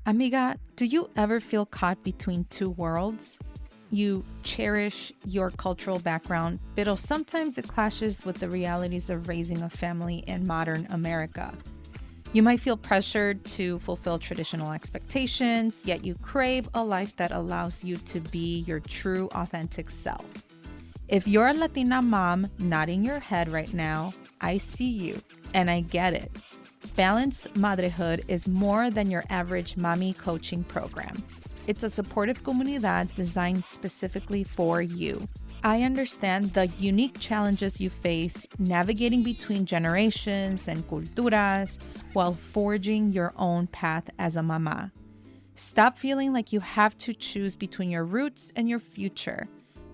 Amiga, do you ever feel caught between two worlds? You cherish your cultural background, but sometimes it clashes with the realities of raising a family in modern America. You might feel pressured to fulfill traditional expectations, yet you crave a life that allows you to be your true, authentic self. If you're a Latina mom nodding your head right now, I see you, and I get it. Balanced Motherhood is more than your average Mami coaching program. It's a supportive comunidad designed specifically for you. I understand the unique challenges you face navigating between generations and culturas while forging your own path as a mama. Stop feeling like you have to choose between your roots and your future.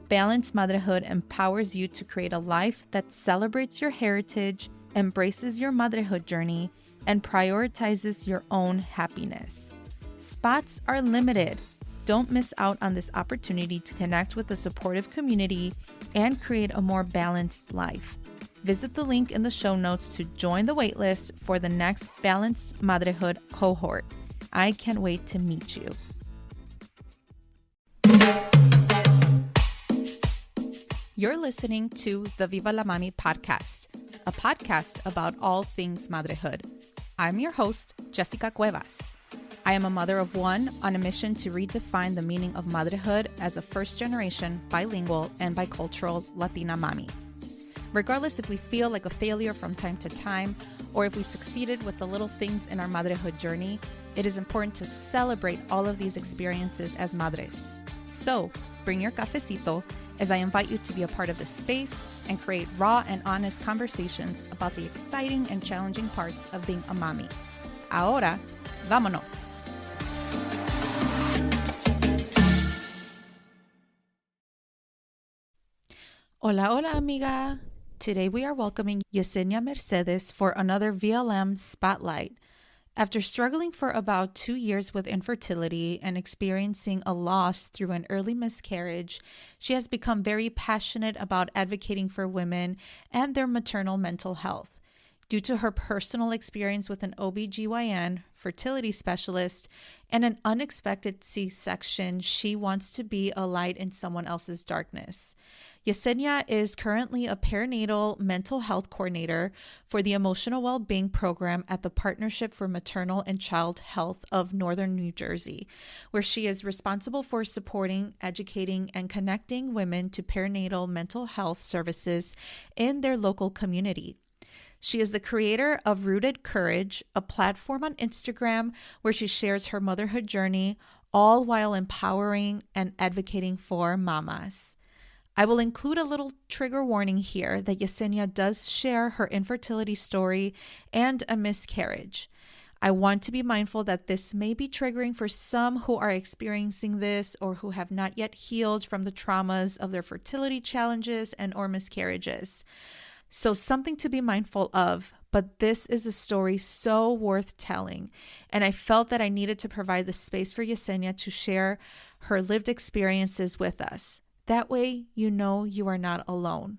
Balanced Motherhood empowers you to create a life that celebrates your heritage, embraces your motherhood journey, and prioritizes your own happiness. Spots are limited. Don't miss out on this opportunity to connect with a supportive community and create a more balanced life. Visit the link in the show notes to join the waitlist for the next Balanced Motherhood cohort. I can't wait to meet you. You're listening to the Viva la Mami podcast, a podcast about all things motherhood. I'm your host, Jessica Cuevas. I am a mother of one on a mission to redefine the meaning of motherhood as a first-generation, bilingual, and bicultural Latina mommy. Regardless if we feel like a failure from time to time, or if we succeeded with the little things in our motherhood journey, it is important to celebrate all of these experiences as madres. So, bring your cafecito as I invite you to be a part of this space and create raw and honest conversations about the exciting and challenging parts of being a mommy. Ahora, vámonos. Hola, hola, amiga. Today we are welcoming Yessenia Mercedes for another VLM Spotlight. After struggling for about 2 years with infertility and experiencing a loss through an early miscarriage, she has become very passionate about advocating for women and their maternal mental health. Due to her personal experience with an OB/GYN, fertility specialist, and an unexpected C-section, she wants to be a light in someone else's darkness. Yessenia is currently a perinatal mental health coordinator for the Emotional Wellbeing Program at the Partnership for Maternal and Child Health of Northern New Jersey, where she is responsible for supporting, educating, and connecting women to perinatal mental health services in their local community. She is the creator of Rooted Courage, a platform on Instagram where she shares her motherhood journey, all while empowering and advocating for mamas. I will include a little trigger warning here that Yessenia does share her infertility story and a miscarriage. I want to be mindful that this may be triggering for some who are experiencing this or who have not yet healed from the traumas of their fertility challenges and or miscarriages. So something to be mindful of, but this is a story so worth telling. And I felt that I needed to provide the space for Yessenia to share her lived experiences with us. That way, you know you are not alone.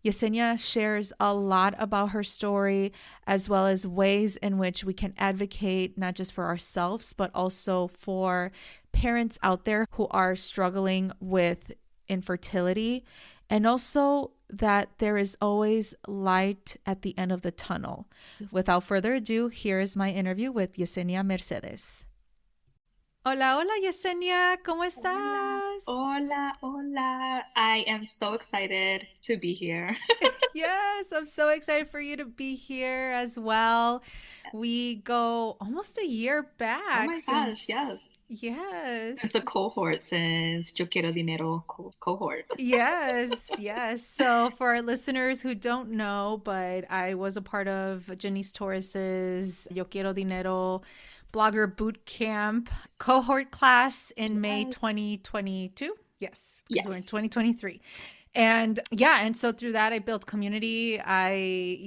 Yessenia shares a lot about her story, as well as ways in which we can advocate not just for ourselves, but also for parents out there who are struggling with infertility, and also that there is always light at the end of the tunnel. Without further ado, here is my interview with Yessenia Mercedes. Hola, hola, Yessenia, ¿cómo estás? Hola, hola. I am so excited to be here. Yes, I'm so excited for you to be here as well. We go almost a year Oh back my gosh, since, yes. It's the yes. cohort since Yo Quiero Dinero cohort. Yes, yes. So for our listeners who don't know, but I was a part of Janice Torres's Yo Quiero Dinero blogger boot camp cohort class in May Yes. 2022. Yes, because we're in Yes. 2023. And yeah, and so through that, I built community. I,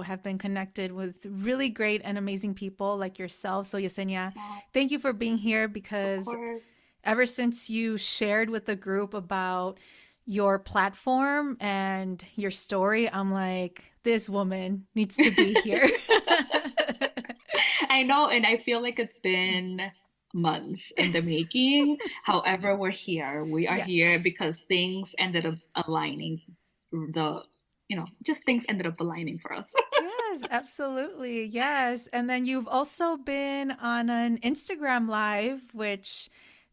have been connected with really great and amazing people like yourself. So Yesenia, Wow. thank you for being here Of because course. ever since you shared with the group about your platform and your story, I'm like, this woman needs to be here. I know, and I feel like it's been months in the making. However, we're here. We are Yes. here because things ended up aligning. The, just things ended up aligning for us. Yes, absolutely. Yes. And then you've also been on an Instagram live, which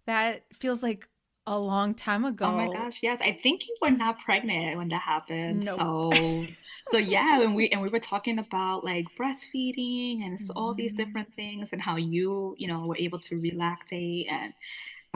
that feels like a long time Oh my ago. gosh, yes. I think you were not pregnant when that happened. Nope. So yeah, and we were talking about like breastfeeding and all these Mhm. different things and how you were able to relactate and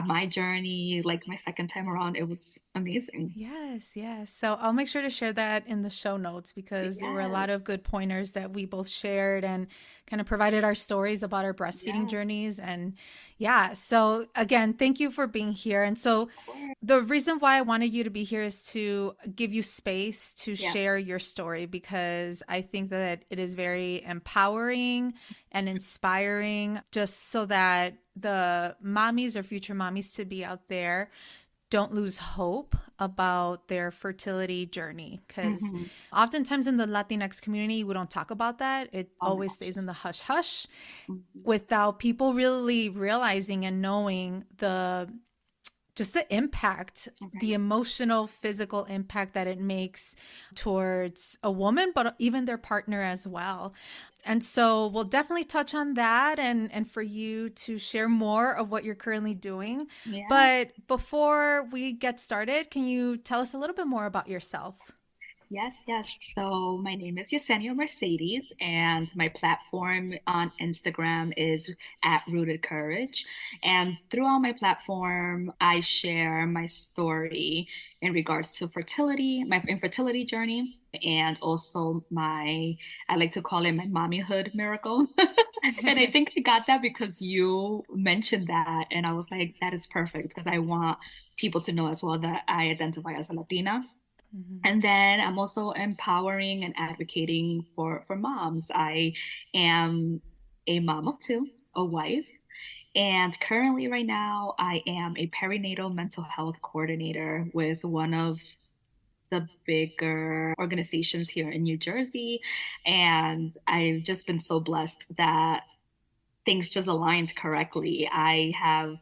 my journey, like my second time around, it was amazing. Yes, yes. So I'll make sure to share that in the show notes because there were a lot Yes. of good pointers that we both shared and kind of provided our stories about our breastfeeding Yes. journeys. And yeah, so again, thank you for being here. And so Of course. the reason why I wanted you to be here is to give you space to Yeah. share your story because I think that it is very empowering and inspiring just so that the mommies or future mommies to be out there don't lose hope about their fertility journey because Hmm. oftentimes in the Latinx community, we don't talk about that. It Oh my always gosh. stays in the hush hush Mhm. without people really realizing and knowing the just the impact, the Right. emotional, physical impact that it makes towards a woman, but even their partner as well. And so we'll definitely touch on that and for you to share more of what you're currently doing. Yeah. But before we get started, can you tell us a little bit more about yourself? Yes, yes. So my name is Yessenia Mercedes, and my platform on Instagram is at Rooted Courage. And throughout my platform, I share my story in regards to fertility, my infertility journey, and also I like to call it my mommyhood miracle. And I think I got that because you mentioned that, and I was like, that is perfect because I want people to know as well that I identify as a Latina. Mhm. And then I'm also empowering and advocating for moms. I am a mom of two, a wife, and currently right now I am a perinatal mental health coordinator with one of the bigger organizations here in New Jersey. And I've just been so blessed that things just aligned correctly. I have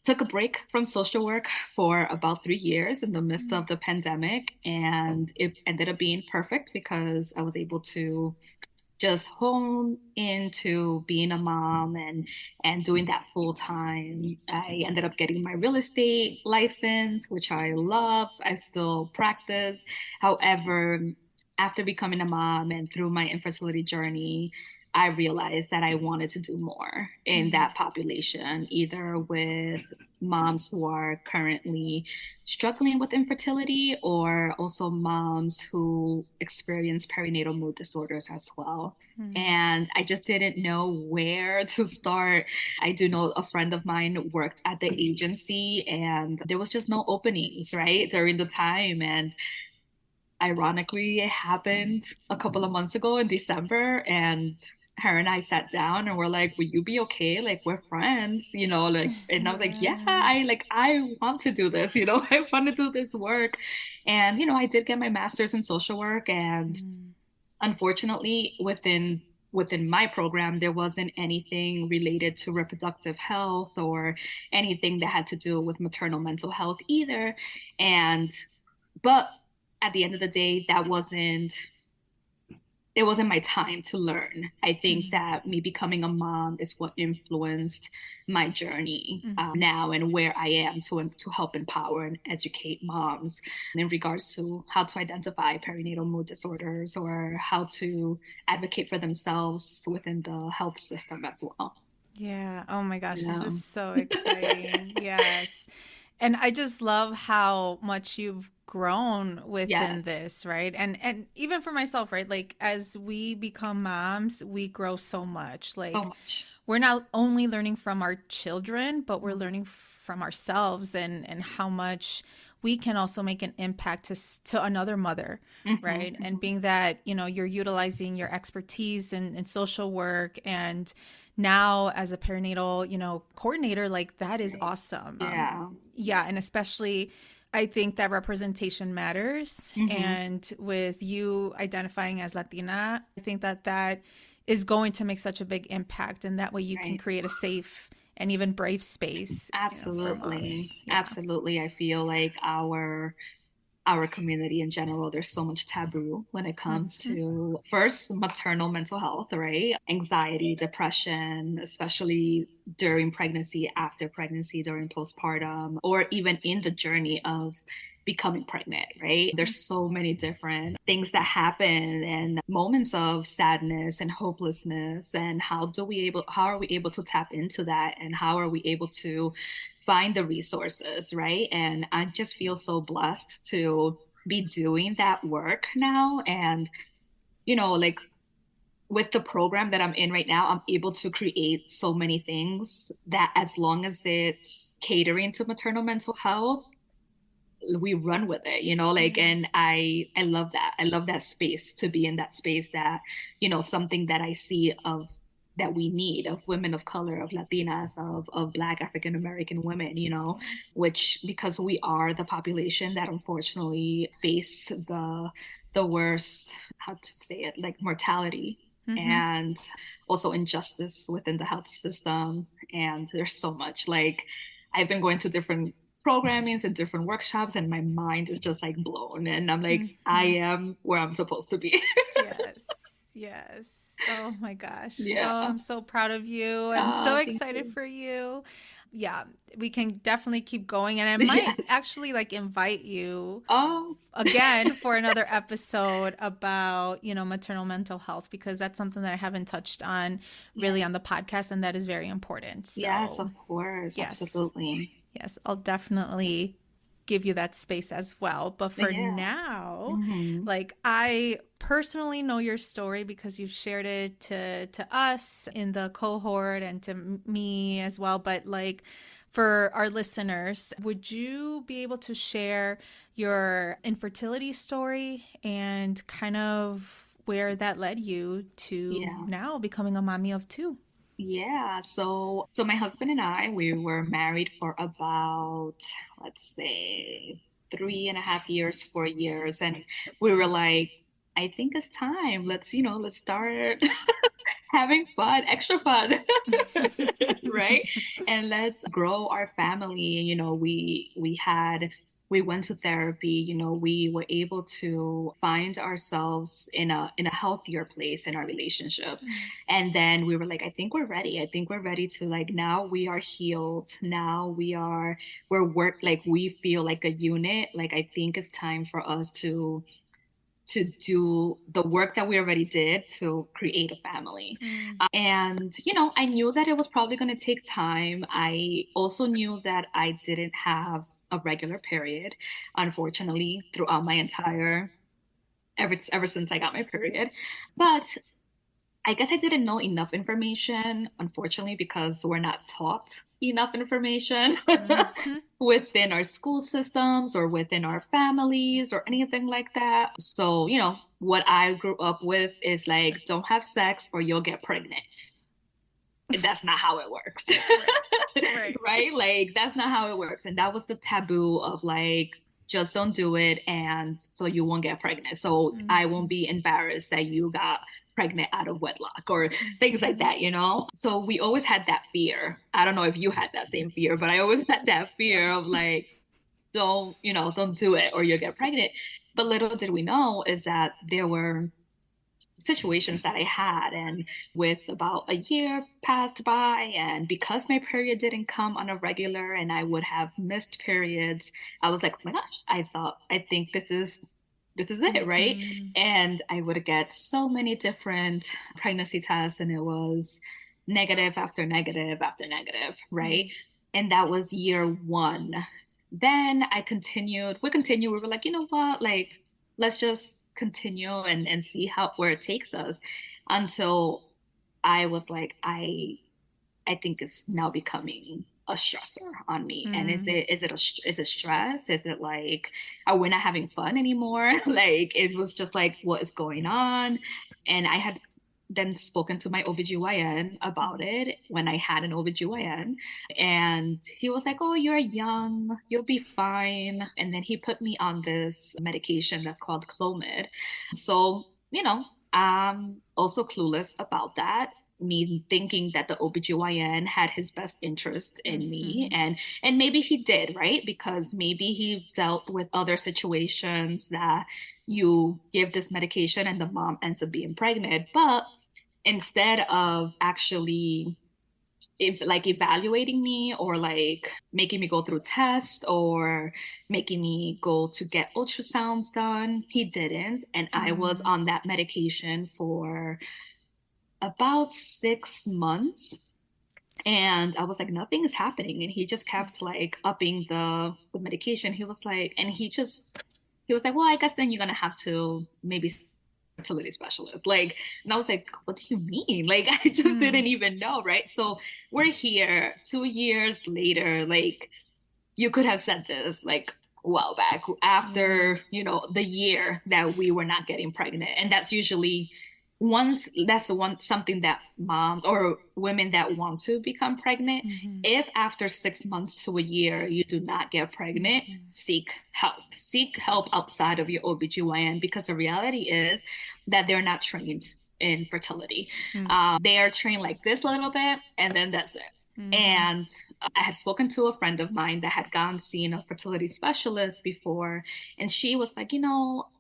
took a break from social work for about 3 years in the midst Mm. of the pandemic, and it ended up being perfect because I was able to just hone into being a mom and doing that full time. I ended up getting my real estate license, which I love. I still practice. However, after becoming a mom and through my infertility journey, I realized that I wanted to do more in Mhm. that population, either with moms who are currently struggling with infertility or also moms who experience perinatal mood disorders as well. Mhm. And I just didn't know where to start. I do know a friend of mine worked at the agency and there was just no openings, right, during the time. And ironically, it happened a couple of months ago in December. And her and I sat down and we're like, will you be okay? Like, we're friends, like, and I was like, yeah, Yeah. I want to do this, I want to do this work. And, I did get my master's in social work. And Mm. unfortunately, within my program, there wasn't anything related to reproductive health or anything that had to do with maternal mental health either. And but at the end of the day, that wasn't it wasn't my time to learn. I think Mhm. that me becoming a mom is what influenced my journey Mhm. now and where I am to help empower and educate moms in regards to how to identify perinatal mood disorders or how to advocate for themselves within the health system as well. Yeah. Oh my gosh, this Yeah. is so exciting. Yes. And I just love how much you've grown within Yes, this, right? And even for myself, right? Like as we become moms, we grow so much. so Like much. we're not only learning from our children, but we're Mhm. learning from ourselves and how much we can also make an impact to another mother, Mhm, right? And mhm. being that, you're utilizing your expertise in social work and now as a perinatal, coordinator, like that is Right. awesome. Yeah. Yeah, and especially I think that representation matters. Hmm. And with you identifying as Latina, I think that is going to make such a big impact. And that way you can Right. create a safe and even brave space, for Absolutely. moms. Yeah. Absolutely. I feel like our community in general, there's so much taboo when it comes Mm-hmm. to first maternal mental health, right? Anxiety, depression, especially during pregnancy, after pregnancy, during postpartum, or even in the journey of becoming pregnant, right? There's so many different things that happen and moments of sadness and hopelessness. And how are we able to tap into that? And how are we able to find the resources, right? And I just feel so blessed to be doing that work now. And, like with the program that I'm in right now, I'm able to create so many things that as long as it's catering to maternal mental health, we run with it, like, Yeah. and I love that. I love that space, to be in that space that, something that I see of that we need, of women of color, of Latinas, of Black African American women, Yes. which, because we are the population that unfortunately face the worst, how to say it, like mortality Mm-hmm. and also injustice within the health system. And there's so much, like, I've been going to different programmings and different workshops, and my mind is just like blown, and I'm like, I Mm-hmm. am where I'm supposed to be. Yes. Yes. Oh my gosh. Yeah. Oh, I'm so proud of you. I'm so Thank excited you. for you. Yeah, we can definitely keep going. And I might Yes. actually like invite you Oh, again for another episode about, maternal mental health, because that's something that I haven't touched on yeah. really on the podcast, and that is very important. Yes, So, of course. yes. Absolutely. Yes, I'll definitely give you that space as well. But for Yeah. now, Hmm. like I personally know your story because you've shared it to us in the cohort and to me as well. But like for our listeners, would you be able to share your infertility story and kind of where that led you to Yeah. now becoming a mommy of two? Yeah. So my husband and I, we were married for about, let's say, 3.5 years, 4 years. And we were like, I think it's time. Let's start having fun, extra fun, right? And let's grow our family. We went to therapy, we were able to find ourselves in a healthier place in our relationship. And then we were like, I think we're ready. I think we're ready to, like, now we are healed. Now like we feel like a unit. Like, I think it's time for us to do the work that we already did to create a family. Mm, And, I knew that it was probably going to take time. I also knew that I didn't have a regular period, unfortunately, throughout my entire, ever since I got my period. But I guess I didn't know enough information, unfortunately, because we're not taught enough information mhm, within our school systems or within our families or anything like that. So, what I grew up with is like, don't have sex or you'll get pregnant. That's not how it works. right, right. Right? Like, that's not how it works. And that was the taboo of like, just don't do it. And so you won't get pregnant. So I won't Mhm, be embarrassed that you got pregnant out of wedlock or things like mhm. that. So we always had that fear. I don't know if you had that same fear, but I always had that Yep. fear of like, don't do it or you'll get pregnant. But little did we know is that there were situations that I had. And with about a year passed by, and because my period didn't come on a regular and I would have missed periods, I was like, oh my gosh, I think this is it, right? Mhm, And I would get so many different pregnancy tests, and it was negative after negative after negative, right? mm, And that was year one. Then we were like, you know what, like, let's just continue and see how where it takes us, until I was like, I think it's now becoming a stressor on me. And is mm, it stress? Is it like, are we not having fun anymore? Like, it was just like, what is going on? And I had then spoken to my OBGYN about mm, it when I had an OBGYN. And he was like, oh, you're young, you'll be fine. And then he put me on this medication that's called Clomid. So, I'm also clueless about that. me thinking that the OBGYN had his best interest in me. Mm-hmm. And maybe he did, right? Because maybe he dealt with other situations that you give this medication and the mom ends up being pregnant. But instead of actually if like evaluating me or like making me go through tests or making me go to get ultrasounds done, he didn't. And I was Mm-hmm. on that medication for about 6 months. And I was like, nothing is happening. And he just kept like upping the medication. He was like, he was like, well, I guess then you're gonna have to maybe see a fertility specialist. Like, and I was like, what do you mean? Like, I just Mm-hmm. didn't even know, right? So we're here 2 years later. Like, you could have said this like a while back Yeah. after, the year that we were not getting pregnant. And that's usually once that's the one something that moms or women that want to become pregnant, Mm-hmm. if after 6 months to a year you do not get pregnant, Mm-hmm. seek help. Seek help outside of your OBGYN because the reality is that they're not trained in fertility. They are trained like this a little bit and then that's it. Mm-hmm. And I had spoken to a friend of mine that had gone seen a fertility specialist before, and she was like,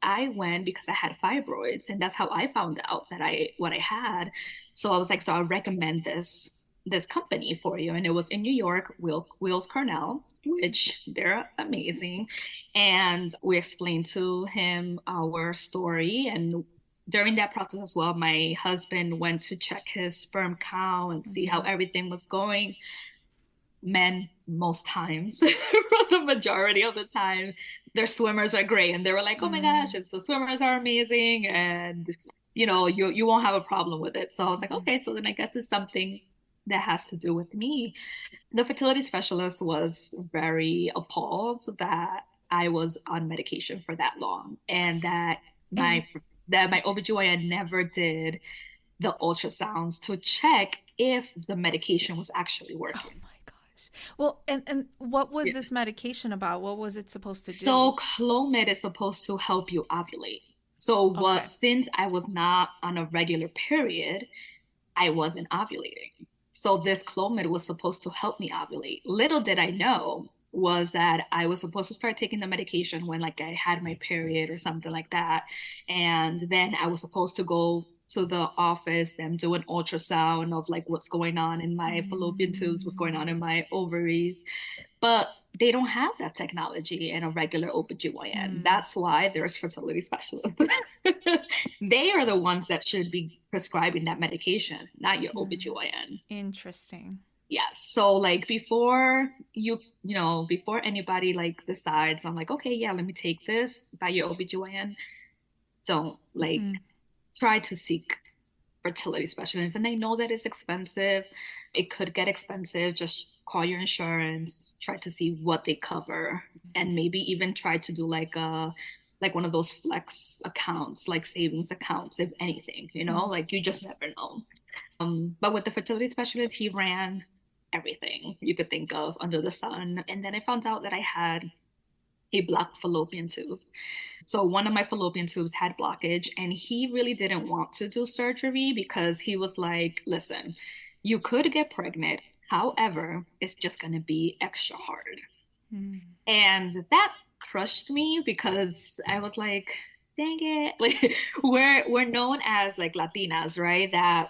I went because I had fibroids, and that's how I found out that I what I had. So I was like, so I recommend this company for you, and it was in New York, Wills Cornell, which they're amazing. And we explained to him our story and during that process as well, my husband went to check his sperm count and see how Mm-hmm. everything was going. Men, most times, for the majority of the time, their swimmers are great. And they were like, oh my gosh, Mm-hmm. it's, the swimmers are amazing. And, you won't have a problem with it. So I was like, Mm-hmm. okay, so then I guess it's something that has to do with me. The fertility specialist was very appalled that I was on medication for that long and And my OBGYN never did the ultrasounds to check if the medication was actually oh working. my gosh. Well, and what was Yeah. this medication about? What was it supposed to do? So Clomid is supposed to help you ovulate. So Okay. since I was not on a regular period, I wasn't ovulating. So this Clomid was supposed to help me ovulate. Little did I know was that I was supposed to start taking the medication when like I had my period or something like that. And then I was supposed to go to the office, them do an ultrasound of like what's going on in my fallopian tubes, what's going on in Mm-hmm. my ovaries. But they don't have that technology in a regular OBGYN. Mm. That's why there's fertility specialists. They are the ones that should be prescribing that medication, not your OBGYN. Interesting. Yes. So like before anybody like decides, I'm like, okay, yeah, let me take this by your OBGYN, don't like Mm-hmm. try to seek fertility specialists. And I know that it's expensive. It could get expensive. Just call your insurance, try to see what they cover, and maybe even try to do like one of those flex accounts, like savings accounts, if anything, Mm-hmm. like you just never know. But with the fertility specialist, he ran everything you could think of under the sun. And then I found out that I had a blocked fallopian tube. So one of my fallopian tubes had blockage, and he really didn't want to do surgery because he was like, listen, you could get pregnant. However, it's just going to be extra hard. Mm-hmm. And that crushed me because I was like, dang it. Like we're known as like Latinas, right? That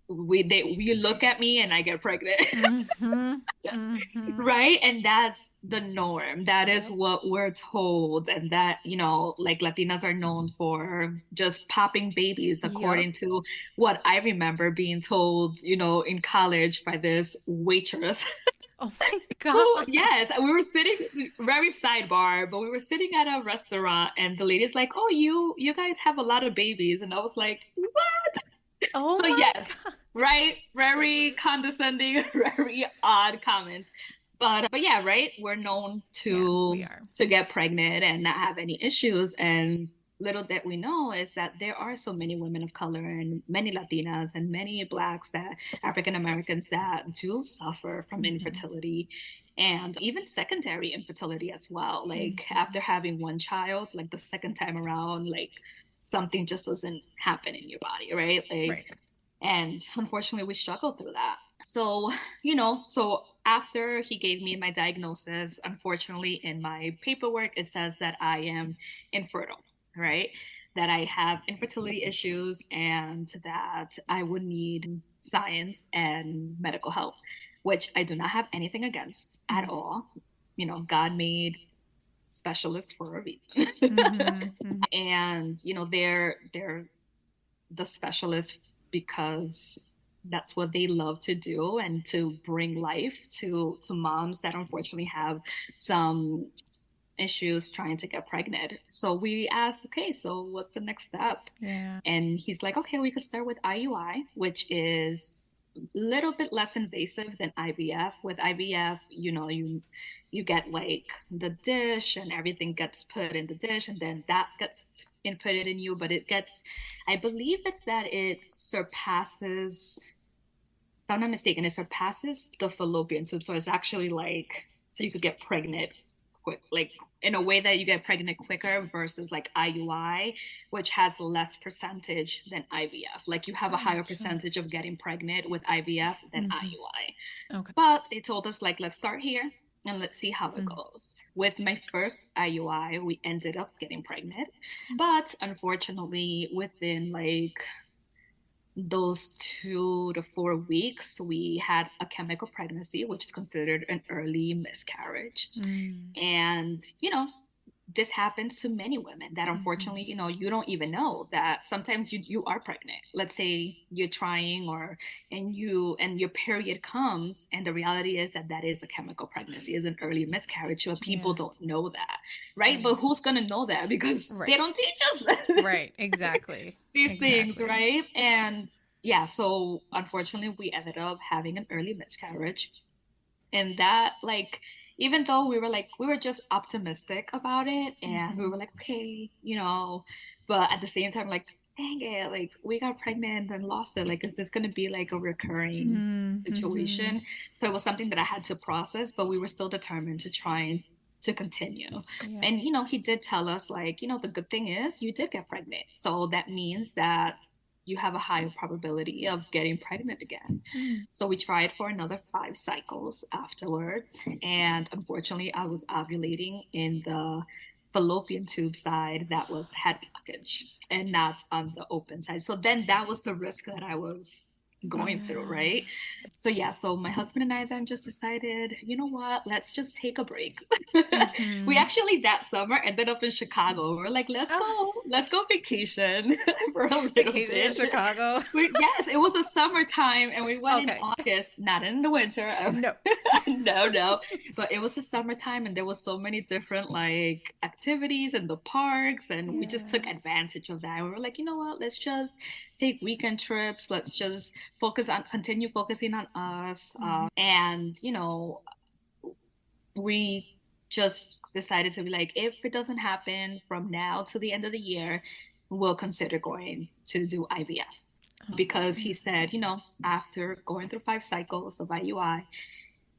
you look at me and I get pregnant. Mm-hmm. Mm-hmm. Right? And that's the norm. That is Yep. what we're told. And that, like Latinas are known for just popping babies, Yep. according to what I remember being told, in college by this waitress. Oh my Who, yes, gosh. we were sitting, very sidebar, but we were sitting at a restaurant and the lady's like, oh, you guys have a lot of babies. And I was like, what? Oh So my yes, God. right? So Very rude. condescending, very odd comments. But yeah, right? We're known Yeah, we to are. get pregnant and not have any issues. And little that we know is that there are so many women of color and many Latinas and many Blacks that African Americans that do suffer from Mm-hmm. infertility and even secondary infertility as well. Like Mm-hmm. after having one child, like the second time around, like something just doesn't happen in your body, right? Like Right. And unfortunately, we struggled through that. So, so after he gave me my diagnosis, unfortunately, in my paperwork, it says that I am infertile, right? That I have infertility issues and that I would need science and medical help, which I do not have anything against at all. God made specialists for a reason. And, they're the specialists because that's what they love to do and to bring life to moms that unfortunately have some issues trying to get pregnant. So we asked, okay, so what's the next step? Yeah. And he's like, okay, we could start with IUI, which is a little bit less invasive than IVF. With IVF, you get like the dish and everything gets put in the dish and then that gets inputted in you, but I believe it's that it surpasses, if I'm not mistaken, it surpasses the fallopian tube. So it's actually like, so you could get pregnant quick, like in a way that you get pregnant quicker versus like IUI, which has less percentage than IVF. Like you have a higher percentage of getting pregnant with IVF than IUI. Okay. But they told us like, let's start here and let's see how it goes. With my first IUI, we ended up getting pregnant. But unfortunately, within like those 2 to 4 weeks, we had a chemical pregnancy, which is considered an early miscarriage. And, this happens to many women that unfortunately, you don't even know that sometimes you are pregnant. Let's say you're trying and your period comes and the reality is that is a chemical pregnancy, is an early miscarriage. But people don't know that, right? But who's going to know that? Because they don't teach us Right, exactly. these things, right? And yeah, so unfortunately, we ended up having an early miscarriage. And that, like, even though we were just optimistic about it and we were like, okay, but at the same time, like, dang it, like, we got pregnant and lost it. Like, is this going to be like a recurring situation? So it was something that I had to process, but we were still determined to try to continue. And, he did tell us, like, the good thing is you did get pregnant. So that means that you have a higher probability of getting pregnant again. So we tried for another 5 cycles afterwards. And unfortunately, I was ovulating in the fallopian tube side that had blockage and not on the open side. So then that was the risk that I was going through, right? So yeah, so my husband and I then just decided, you know what, let's just take a break. We actually that summer ended up in Chicago. We're like, let's go vacation for a little Vacation bit. in Chicago. Yes, it was the summertime and we went in August, not in the winter. No. No. But it was the summertime and there was so many different like activities in the parks and we just took advantage of that. And we were like, you know what, let's just take weekend trips. Let's just continue focusing on us. And, we just decided to be like, if it doesn't happen from now to the end of the year, we'll consider going to do IVF. Because he said, after going through 5 cycles of IUI,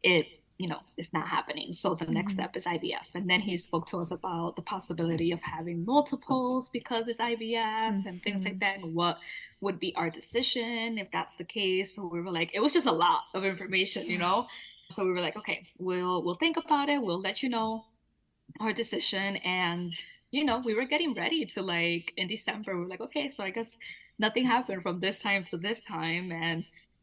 it's not happening. So the next step is IVF. And then he spoke to us about the possibility of having multiples because it's IVF and things like that, and what would be our decision if that's the case. So we were like, it was just a lot of information, So we were like, okay, we'll think about it. We'll let you know our decision. And, we were getting ready to like in December, we were like, okay, so I guess nothing happened from this time to this time.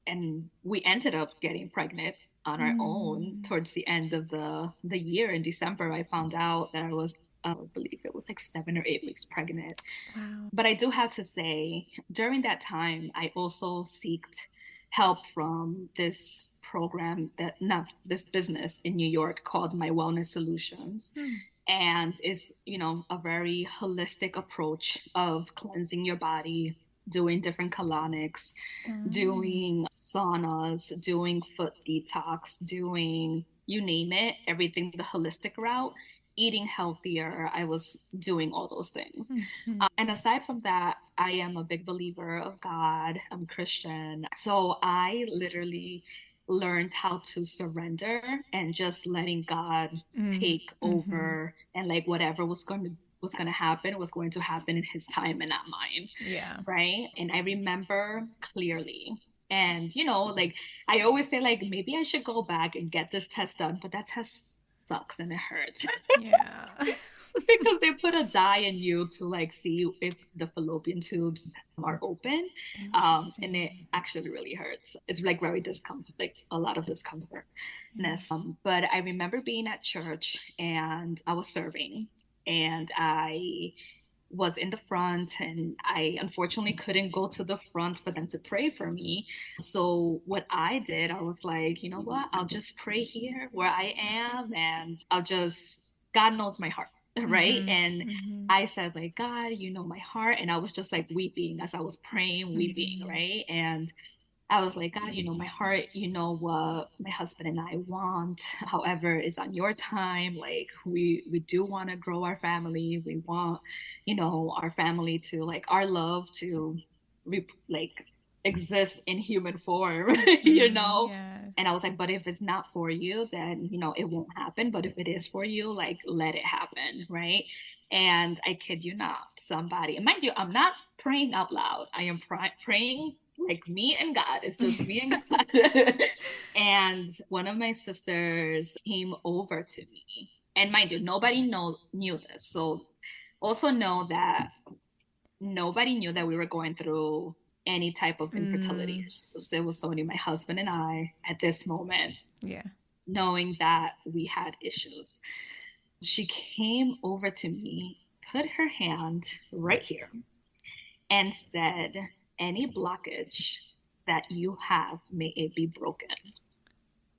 And we ended up getting pregnant on our own towards the end of the year. In December, I found out that I believe it was like 7 or 8 weeks pregnant. Wow. But I do have to say, during that time, I also sought help from this this business in New York called My Wellness Solutions. And it's, a very holistic approach of cleansing your body, doing different colonics, doing saunas, doing foot detox, doing, you name it, everything the holistic route, eating healthier. I was doing all those things. And aside from that, I am a big believer of God. I'm Christian. So I literally learned how to surrender and just letting God take over and like whatever was going to was going to happen was going to happen in his time and not mine. Yeah. Right. And I remember clearly. And, like I always say, like, maybe I should go back and get this test done, but that test sucks and it hurts. Yeah. Because they put a dye in you to like see if the fallopian tubes are open. And it Interesting. actually really hurts. It's like very discomfort, like a lot of discomfortness. Yeah. But I remember being at church and I was serving and I was in the front and I unfortunately couldn't go to the front for them to pray for me. So what I did, I was like, you know what? I'll just pray here where I am and I'll just God knows my heart, right? Mm-hmm. And Mm-hmm. I said like, God, you know my heart, and I was just like weeping as I was praying, weeping, Mm-hmm. right? And I was like, God, you know my heart, you know what my husband and I want. However, it's on your time. Like we do want to grow our family. We want, our family to like our love to like exist in human form, Mm-hmm. Yes. And I was like, but if it's not for you, then it won't happen. But if it is for you, like let it happen, right? And I kid you not, somebody, and mind you, I'm not praying out loud. I am praying like me and God. It's just me and God. And one of my sisters came over to me. And mind you, nobody knew this. So also know that nobody knew that we were going through any type of infertility Mm. issues. It was only my husband and I at this moment, Yeah. knowing that we had issues. She came over to me, put her hand right here, and said, any blockage that you have, may it be broken.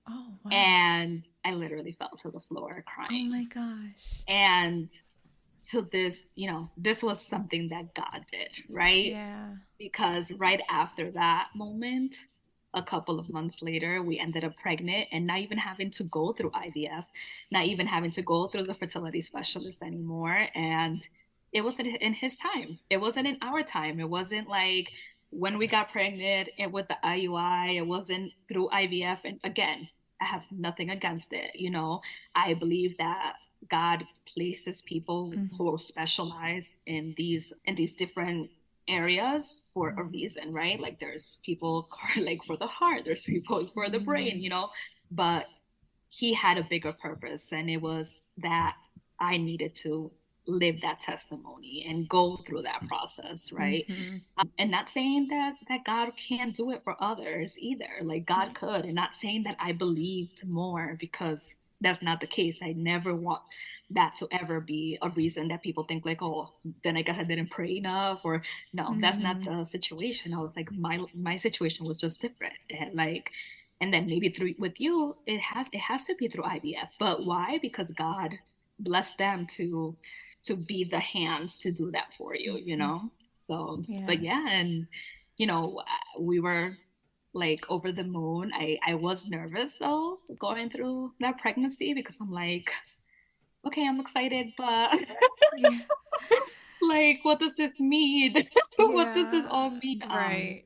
Oh, wow. And I literally fell to the floor Oh my crying. gosh. And to this, this was something that God did, right? Yeah. Because right after that moment, a couple of months later, we ended up pregnant and not even having to go through IVF, not even having to go through the fertility specialist anymore. And it was in his time. It wasn't in our time. It wasn't like when we got pregnant with the IUI, it wasn't through IVF. And again, I have nothing against it. I believe that God places people Mm-hmm. who specialize in these different areas for a reason, right? Like there's people like for the heart, there's people for the brain, Mm-hmm. but he had a bigger purpose, and it was that I needed to live that testimony and go through that process, right? Mm-hmm. And not saying that God can't do it for others either. Like God Right. could, and not saying that I believed more, because that's not the case. I never want that to ever be a reason that people think like, oh, then I guess I didn't pray enough, or no, that's not Mm-hmm. the situation. I was like, my situation was just different, and like, and then maybe through with you, it has to be through IVF. But why? Because God blessed them to be the hands to do that for you. Mm-hmm. So, but Yes. yeah, and we were like over the moon. I was nervous though going through that pregnancy, because I'm like, okay, I'm excited, but Yeah. like, what does this mean? What does this all Yeah. mean? Right.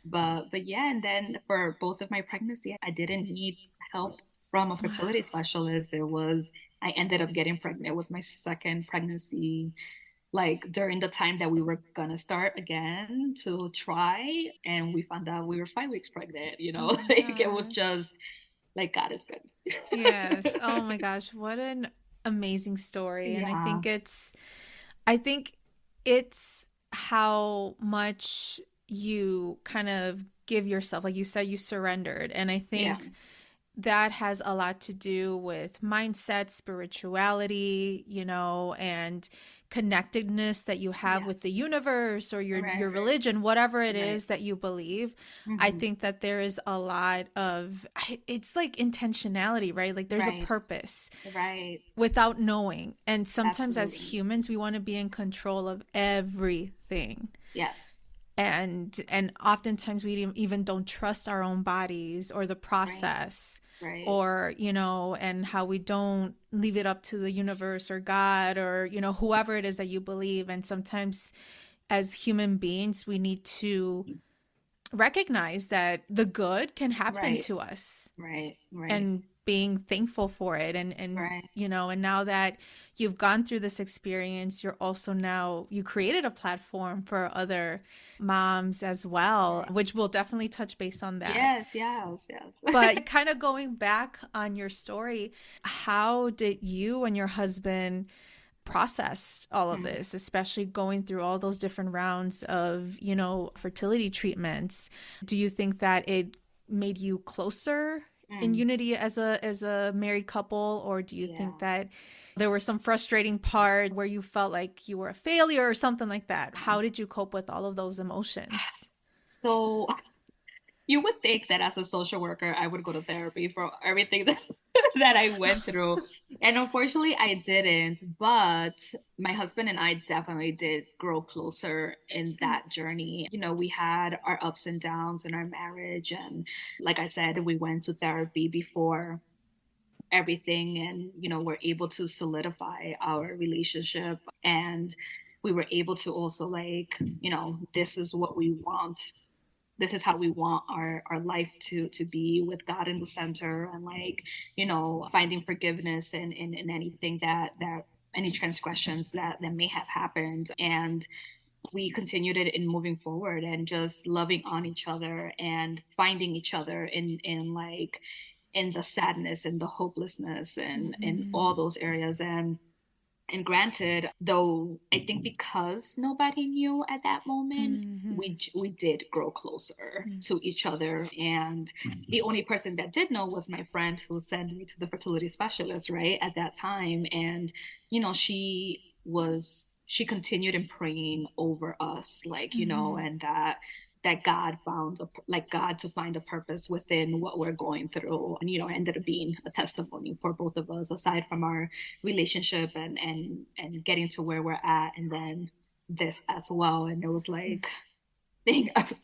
But yeah, and then for both of my pregnancy, I didn't need help from a Wow. fertility specialist. I ended up getting pregnant with my second pregnancy, like during the time that we were gonna start again to try, and we found out we were 5 weeks pregnant. Oh my Like it was gosh. just like God is good. Yes. Oh my gosh. What an amazing story. And Yeah, I think it's how much you kind of give yourself, like you said, you surrendered. And I yeah, think that has a lot to do with mindset, spirituality, and connectedness that you have with the yes, universe or your right, religion, whatever it right. is that you believe. I Hmm. think that there is a lot of it's like intentionality, right? Like there's a Right, purpose right, without knowing. And sometimes as absolutely, humans, we want to be in control of everything. yes, And oftentimes we even don't trust our own bodies or the right, process, right, or and how we don't leave it up to the universe or God, or whoever it is that you believe. And sometimes as human beings we need to recognize that the good can happen right, to us, right, right, and being thankful for it. And Right. you know, and now that you've gone through this experience, you're also now, you created a platform for other moms as well, Right. which we'll definitely touch base on that. Yes, yes, yes. But kind of going back on your story, how did you and your husband process all of Mm, this, especially going through all those different rounds of, you know, fertility treatments? Do you think that it made you closer in mm, unity as a married couple, or do you think yeah. that there were some frustrating part where you felt like you were a failure or something like that? How did you cope with all of those emotions? So you would think that as a social worker, I would go to therapy for everything that, that I went through. And unfortunately, I didn't. But my husband and I definitely did grow closer in that journey. You know, we had our ups and downs in our marriage. And like I said, we went to therapy before everything. And, you know, we're able to solidify our relationship. And we were able to also, like, you know, this is what we want, this is how we want our life to be, with God in the center, and, like, you know, finding forgiveness in anything that any transgressions that may have happened. And we continued it in moving forward and just loving on each other and finding each other in like in the sadness and the hopelessness and in Mm-hmm. all those areas. And granted, though, I think because nobody knew at that moment, Mm-hmm. we did grow closer to each other. And the only person that did know was my friend who sent me to the fertility specialist, right, at that time. And, you know, she continued in praying over us, like, you know, Mm-hmm. and that God found like God to find a purpose within what we're going through. And, you know, ended up being a testimony for both of us, aside from our relationship and getting to where we're at, and then this as well. And it was like thing after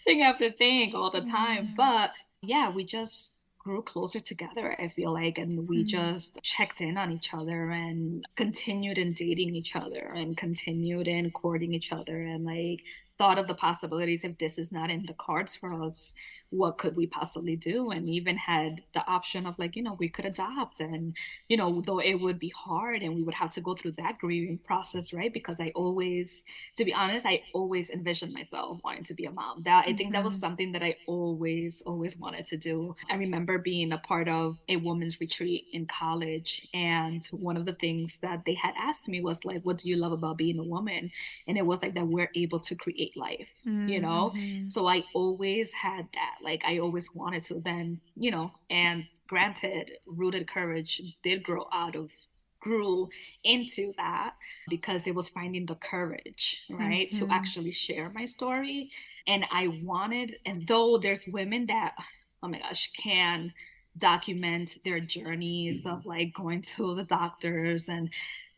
thing after thing all the time. Yeah. But yeah, we just grew closer together, I feel like, and we Mm-hmm. just checked in on each other and continued in dating each other and continued in courting each other, and, like, thought of the possibilities. If this is not in the cards for us, what could we possibly do? And even had the option of, like, you know, we could adopt. And, you know, though it would be hard and we would have to go through that grieving process, right? Because I always, to be honest, I always envisioned myself wanting to be a mom. That, I think that was Mm-hmm. something that I always wanted to do. I remember being a part of a women's retreat in college, and one of the things that they had asked me was, like, what do you love about being a woman? And it was like that we're able to create life, you know? Mm-hmm. So I always had that. Like, I always wanted to then, you know, and granted, Rooted Courage did grow out of grew into that, because it was finding the courage, right, to Mm-hmm. actually share my story. And I wanted, and though there's women that, oh my gosh, can document their journeys of, like, going to the doctors and,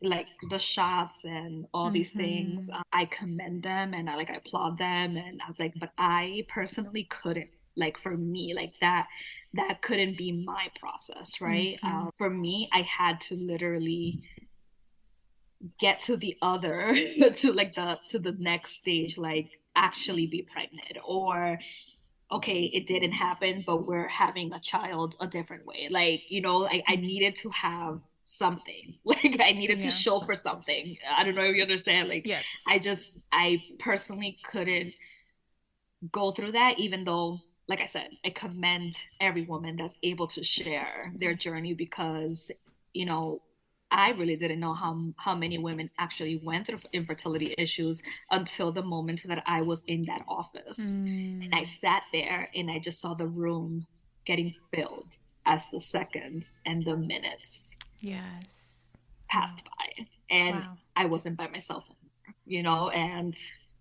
like, the shots and all these things, Mm-hmm. I commend them and I applaud them. And I was like, but I personally couldn't, like, for me, like, that couldn't be my process, right? Mm-hmm. For me, I had to literally get to the other to, like, the next stage, like, actually be pregnant, or okay, it didn't happen, but we're having a child a different way, like, you know, I needed to have something like, I needed to Yeah. show for something. I don't know if you understand, like, Yes. I personally couldn't go through that, even though, like I said, I commend every woman that's able to share their journey, because, you know, I really didn't know how many women actually went through infertility issues until the moment that I was in that office. And I Mm. sat there and I just saw the room getting filled as the seconds and the minutes Yes. Wow. passed by. And Wow. I wasn't by myself, you know, and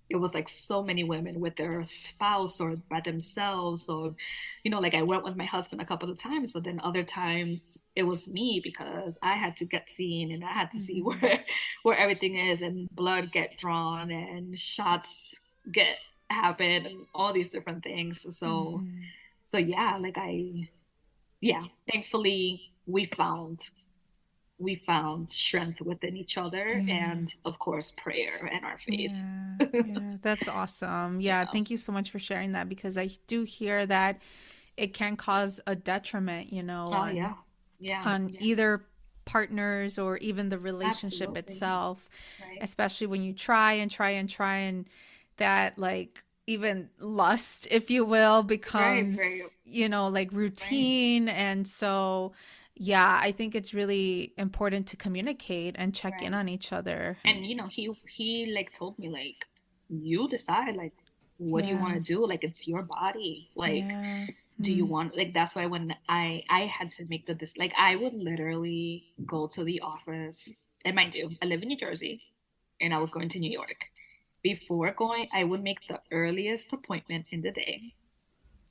it was like so many women with their spouse or by themselves. Or, you know, like, I went with my husband a couple of times, but then other times it was me, because I had to get seen and I had to see Mm-hmm. where everything is, and blood get drawn and shots get happen and all these different things. Mm-hmm. So yeah, like, yeah, thankfully we found strength within each other, Yeah. and of course prayer and our faith. Yeah. Yeah. That's awesome. Yeah. Yeah. Thank you so much for sharing that, because I do hear that it can cause a detriment, you know, Oh yeah. Yeah. on Yeah. either partners or even the relationship Absolutely. itself, Right. especially when you try and try and try and that like even lust, if you will, Right. Very becomes, you know, like right. routine. And so, yeah, I think it's really important to communicate and check in Right. on each other. And he like told me like you decide like what do you want Yeah. to do? Like it's your body. Like Yeah. do you Mm. want like that's why when I had to make the this like I would literally go to the office and mind you, I live in New Jersey and I was going to New York. Before going, I would make the earliest appointment in the day,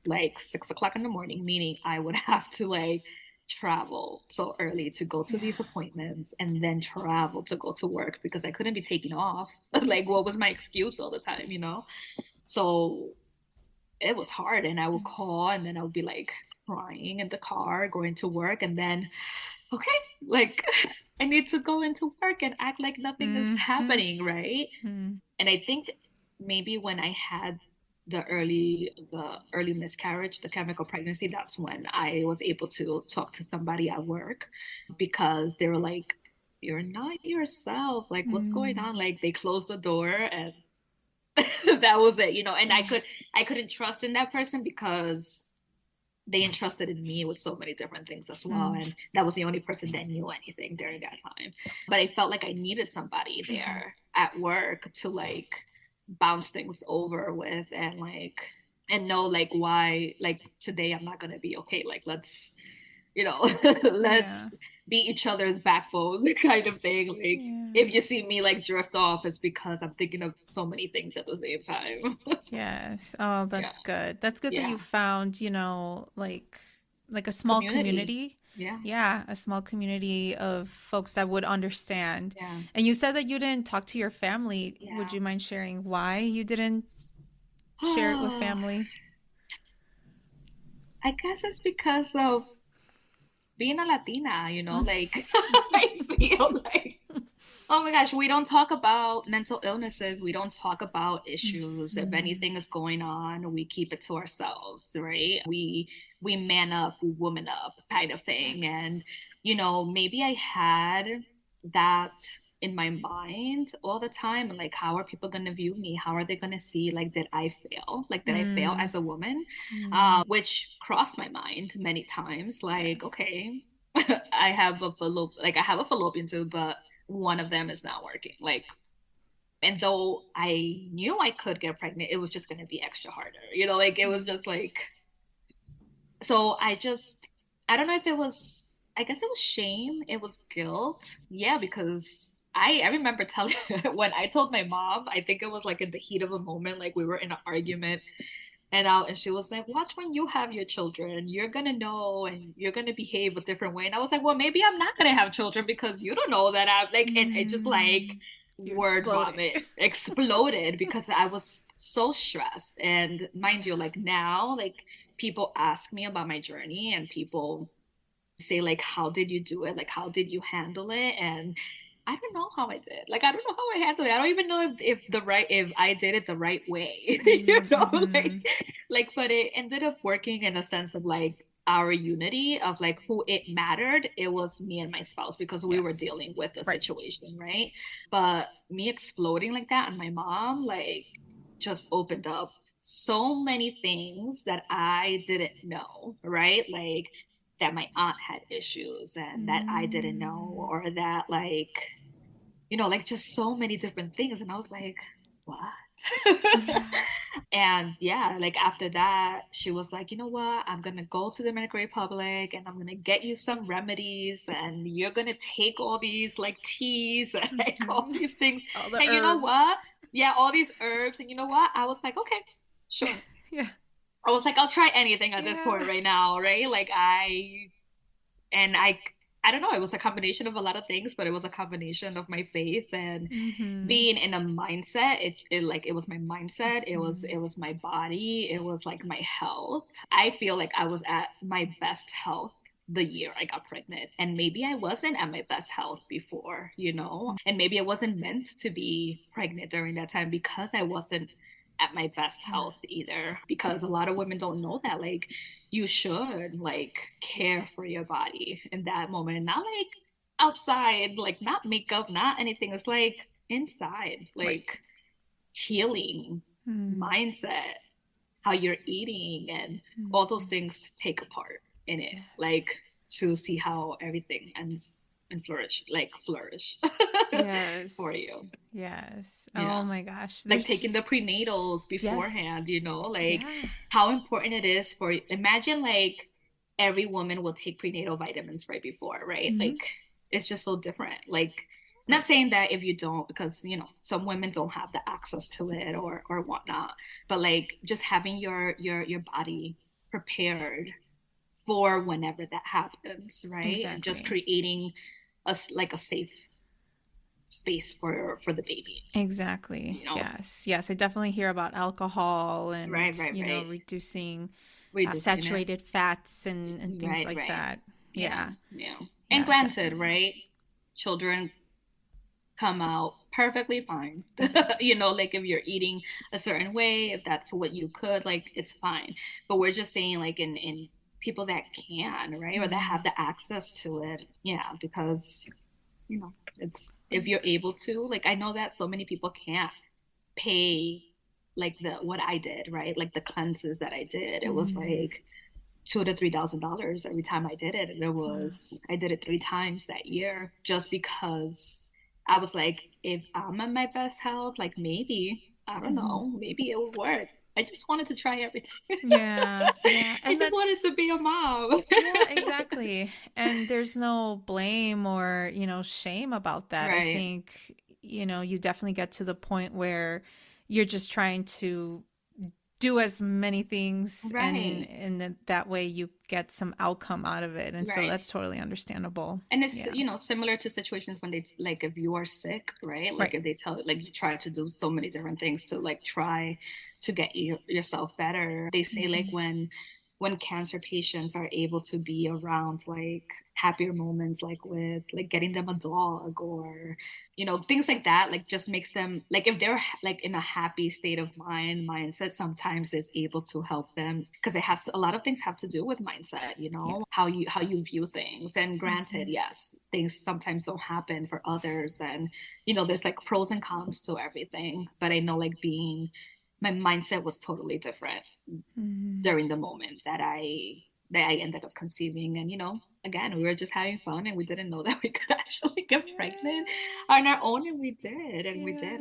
like 6 o'clock in the morning, meaning I would have to like travel so early to go to Yeah. these appointments and then travel to go to work because I couldn't be taking off. Like, what was my excuse all the time, you know? So it was hard. And I would call and then I would be like crying in the car going to work. And then, okay, like, I need to go into work and act like nothing is Mm-hmm. happening, right? Mm. And I think maybe when I had the early miscarriage, the chemical pregnancy, that's when I was able to talk to somebody at work because they were like, "You're not yourself. Like, what's going Mm. on?" Like they closed the door and that was it, you know. And Yeah. I couldn't trust in that person because they entrusted in me with so many different things as well. Mm. And that was the only person that knew anything during that time. But I felt like I needed somebody Mm-hmm. there at work to like bounce things over with and like and know like why like today I'm not gonna be okay. Like let's you know, Yeah. let's be each other's backbone kind of thing. Like Yeah. if you see me like drift off, it's because I'm thinking of so many things at the same time. Yes. Oh, Yeah. that's good. That's good that Yeah. you found, you know, like a small Community. community. Yeah. Yeah, a small community of folks that would understand. Yeah. And you said that you didn't talk to your family. Would Yeah. you mind sharing why you didn't share it with family? I guess it's because of being a Latina, you know, Mm. like I feel like, oh my gosh, we don't talk about mental illnesses. We don't talk about issues. If Mhm. anything is going on, we keep it to ourselves, right? We man up, we woman up kind of thing. And, Yes. you know, maybe I had that in my mind all the time. Like, how are people going to view me? How are they going to see, like, did I fail? Like, did I fail Mm. as a woman? Mm. Which crossed my mind many times. Like, Yes. okay, I have a fallopian tube, but one of them is not working. Like, and though I knew I could get pregnant, it was just going to be extra harder. You know, like it was just like, so I don't know if it was, I guess it was shame, it was guilt. Yeah, because I remember telling when I told my mom, I think it was like in the heat of a moment, like we were in an argument and she was like, watch when you have your children, you're gonna know and you're gonna behave a different way. And I was like, well, maybe I'm not gonna have children because you don't know that I'm like, and it just like Mm. You word exploded. vomit exploded because I was so stressed. And mind you, Yeah. like now, like people ask me about my journey and people say like, how did you do it? Like, how did you handle it? And I don't know how I did. Like, I don't know how I handled it. I don't even know if I did it the right way, you know, Mm-hmm. but it ended up working in a sense of like our unity of like who it mattered. It was me and my spouse because we were Yes. dealing with the Right. situation, right? But me exploding like that and my mom like just opened up so many things that I didn't know, right? Like that my aunt had issues and that I didn't know, Mm. or that like, you know, like just so many different things. And I was like, what? And yeah, like after that, she was like, you know what? I'm gonna go to the Dominican Republic and I'm gonna get you some remedies and you're gonna take all these like teas and like all Mm-hmm. these things. All the And you know herbs. what? Yeah, all these herbs. And you know what? I was like, okay, sure. Yeah. I was like, I'll try anything at this Yeah. point right now, right? And I don't know, it was a combination of a lot of things, but it was a combination of my faith and Mm-hmm. being in a mindset. It like it was my mindset, Mm-hmm. it was my body, it was like my health. I feel like I was at my best health the year I got pregnant. And maybe I wasn't at my best health before, you know? And maybe I wasn't meant to be pregnant during that time because I wasn't at my best Yeah. health either, because a lot of women don't know that like you should like care for your body in that moment, not like outside, like not makeup, not anything. It's like inside, Right. like healing, Mm. mindset, how you're eating, and all those Mhm. things take a part in it, Yes. like to see how everything ends and flourish for Yes. you. Yes. Oh Yeah. my gosh. Like taking the There's prenatals yes. beforehand, you know, like Yeah. how important it is for, imagine like every woman will take prenatal vitamins right before, right? Hmm. Like it's just so different. Like not Right. saying that if you don't, because you know, some women don't have the access to it or whatnot, but like just having your body prepared for whenever that happens, right? And just Exactly. creating a like a safe space for the baby, Exactly. you know? Yes. Yes. I definitely hear about alcohol and, Right, right, right. reducing Reducing it. saturated fats and things Right, like right. that. Yeah, Yeah. yeah. And Yeah, granted, definitely. right? Children come out perfectly fine. Exactly. You know, like if you're eating a certain way, if that's what you could, like it's fine. But we're just saying like in people that can, right? Or that Hmm. have the access to it. Yeah, because you know, it's if Right. you're able to, like I know that so many people can't pay like the what I did, right? Like the cleanses that I did. It was Hmm. like $2,000 to $3,000 every time I did it. And Wow. I did it 3 times that year just because I was like, if I'm at my best health, like maybe, I don't Hmm. know, maybe it would work. I just wanted to try everything. Yeah. Yeah. I And just wanted to that's be a mom. yeah, exactly. And there's no blame or, shame about that. I Right, think, you definitely get to the point where you're just trying to do as many things right, and then that way you get some outcome out of it. And so right. that's totally understandable. And it's, Yeah. you know, similar to situations when they, like, if you are sick, right? Like, Right. if they tell, like, you try to do so many different things to, like, try to get yourself better. They say, like, Hmm. when cancer patients are able to be around, like, happier moments, like, with, like, getting them a dog or, you know, things like that, like, just makes them, like, if they're, like, in a happy state of mindset, sometimes is able to help them because it has a lot of things have to do with mindset, you Yeah. know, how you view things. And granted, Hmm. yes, things sometimes don't happen for others, and you know, there's like pros and cons to everything. But I know, like, being my mindset was totally different Hmm. during the moment that I ended up conceiving. And you know, again, we were just having fun, and we didn't know that we could actually get pregnant Yeah. on our own, and we did, Yeah.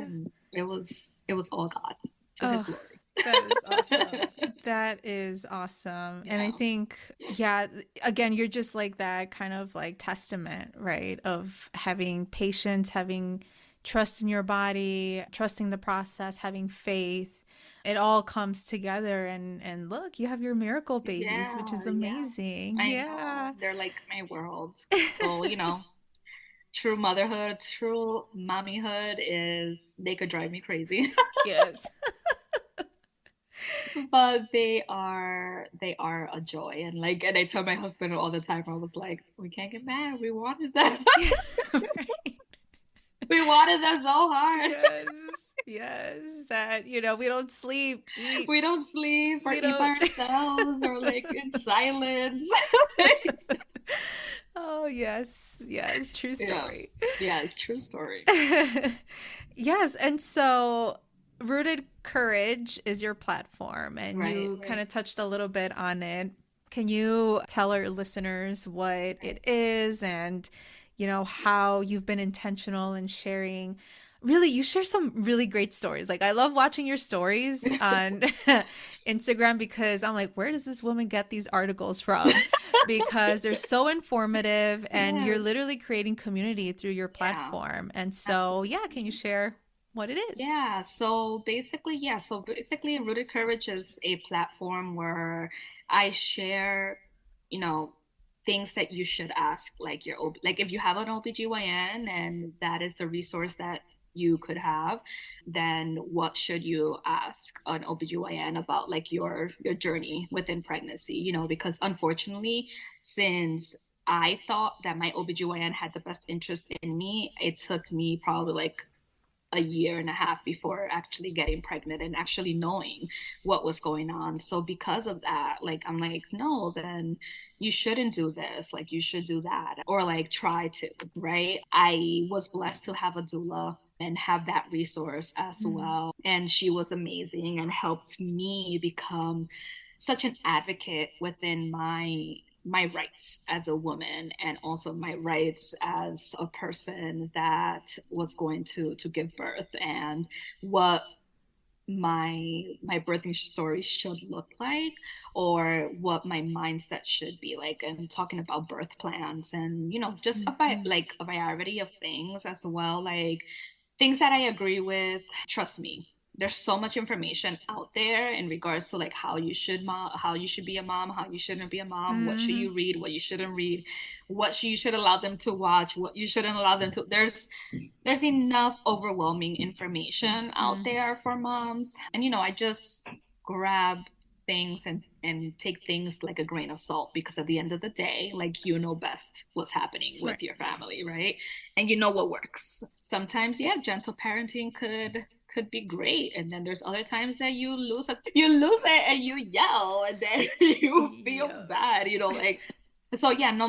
and it was all God to His Oh, glory. that is awesome. That is awesome. And I Yeah, think, yeah, again, you're just like that kind of like testament, right? Of having patience, having trust in your body, trusting the process, having faith. It all comes together and look, you have your miracle babies, which is yeah. amazing. I know. Yeah. They're like my world. So, you know, true motherhood, true mommyhood is they could drive me crazy. Yes. But they are a joy. And like, and I tell my husband all the time, I was like, we can't get mad. We wanted them. Right. We wanted them so hard. Yes. Yes. That, we don't sleep, eat, We don't sleep or we eat by don't. ourselves or like in silence. Oh, yes. Yes. True Yeah. story. Yeah, it's true story. Yes. And so, Rooted Courage is your platform, and Right, you kind right. of touched a little bit on it. Can you tell our listeners what it is and, how you've been intentional in sharing? Really, you share some really great stories. Like, I love watching your stories on Instagram because I'm like, where does this woman get these articles from? Because they're so informative and you're Yes. literally creating community through your Yeah, platform. And so, yeah, can you absolutely. share what it is? Yeah, so basically, Rooted Courage is a platform where I share, you know, things that you should ask, like like if you have an OBGYN and that is the resource that you could have, then what should you ask an OBGYN about, like your journey within pregnancy, you know, because unfortunately, since I thought that my OBGYN had the best interest in me, it took me probably like a year and a half before actually getting pregnant and actually knowing what was going on. So because of that, like I'm like, no, then you shouldn't do this. Like you should do that or like try to, right? I was blessed to have a doula and have that resource as Mm. well. And she was amazing and helped me become such an advocate within my rights as a woman and also my rights as a person that was going to give birth and what my birthing story should look like or what my mindset should be like and talking about birth plans and just Mhm. like a variety of things as well, like things that I agree with. Trust me, there's so much information out there in regards to like how you should be a mom, how you shouldn't be a mom, what should Mhm. you read, what you shouldn't read, you should allow them to watch, what you shouldn't allow them to. There's enough overwhelming information out Mm. there for moms. And I just grab things and take things like a grain of salt because at the end of the day, like best what's happening Right. with your family, right? And what works. Sometimes, yeah, gentle parenting could be great, and then there's other times that you lose it and you yell and then you feel Yeah. bad, like so yeah, no,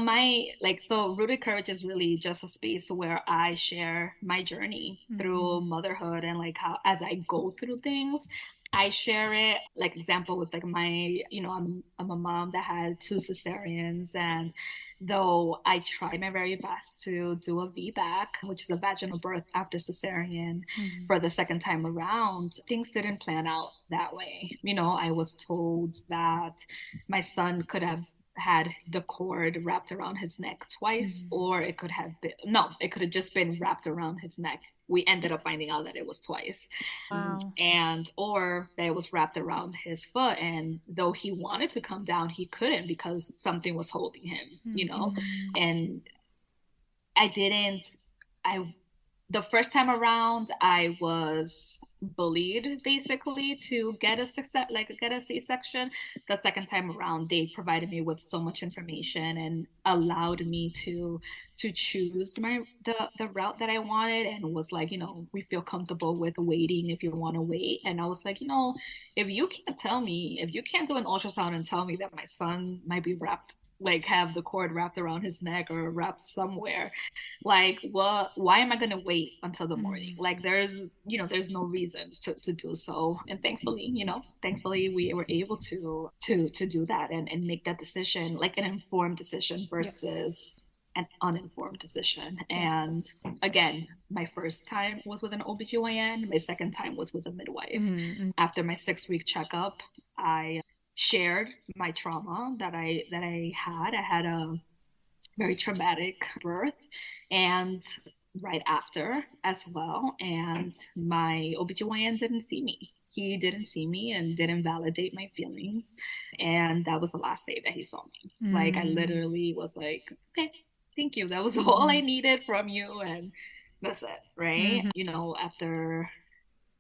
so Rooted Courage is really just a space where I share my journey through Mhm. motherhood and like how as I go through things, I share it. Like example with like I'm a mom that had two cesareans, and though I tried my very best to do a VBAC, which is a vaginal birth after cesarean, Mhm. for the second time around, things didn't plan out that way. I was told that my son could have had the cord wrapped around his neck twice, Mhm. or it could have been, no, it could have just been wrapped around his neck. We ended up finding out that it was twice. Wow. And or that it was wrapped around his foot. And though he wanted to come down, he couldn't because something was holding him. Mhm. And I didn't, I the first time around I was bullied basically to get a success like get a C-section. The second time around they provided me with so much information and allowed me to choose the route that I wanted, and was like, we feel comfortable with waiting if you want to wait. And I was like, if you can't do an ultrasound and tell me that my son might be wrapped, like have the cord wrapped around his neck or wrapped somewhere, like what, why am I going to wait until the morning? Mhm. Like there's no reason to do so. And thankfully we were able to do that and make that decision, like an informed decision Yes. versus an uninformed decision. And Yes. again, my first time was with an OBGYN, my second time was with a midwife. Mhm. After my 6-week checkup, I shared my trauma that I had. I had a very traumatic birth and right after as well. And my OBGYN didn't see me. He didn't see me and didn't validate my feelings. And that was the last day that he saw me. Like I Mm. literally was like, okay, thank you. That was all I Mhm. needed from you. And that's it, right? Mhm. After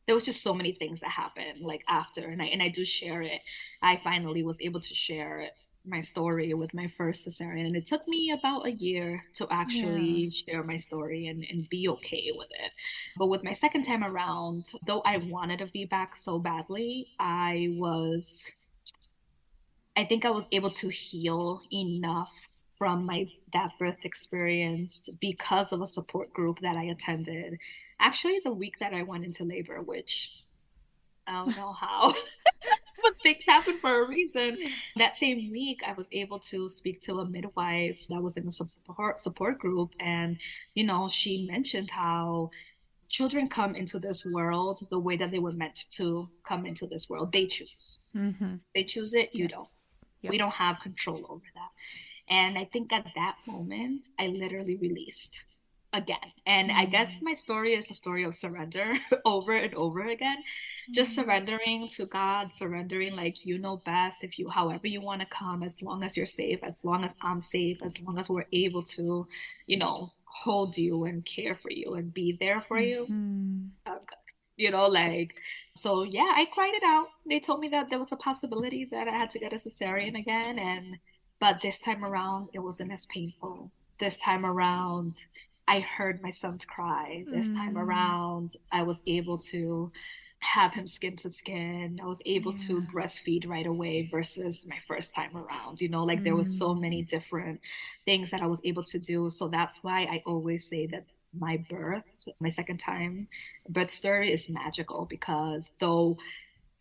there was just so many things that happened like after, and I do share it. I finally was able to share my story with my first cesarean, and it took me about a year to Yeah. actually share my story and be okay with it. But with my second time around, though I wanted a VBAC so badly, I think I was able to heal enough from my that birth experience because of a support group that I attended. Actually, the week that I went into labor, which I don't know how, but things happen for a reason. That same week, I was able to speak to a midwife that was in a support group, and she mentioned how children come into this world the way that they were meant to come into this world. They choose. Mhm. They choose it. You Yes. don't. Yep. We don't have control over that. And I think at that moment, I literally released again. And I guess Mm. my story is a story of surrender over and over again. Just Mm. surrendering to God, surrendering like you know best, if you however you want to come, as long as you're safe, as long as I'm safe, as long as we're able to, hold you and care for you and be there for you. Mhm. I'm good. Like so yeah, I cried it out. They told me that there was a possibility that I had to get a cesarean again, and but this time around it wasn't as painful. This time around I heard my son's cry this time Mm, around. I was able to have him skin to skin. I was able to yeah. breastfeed right away versus my first time around. Like there was so many Mm, different things that I was able to do. So that's why I always say that my birth, my second time birth story is magical because though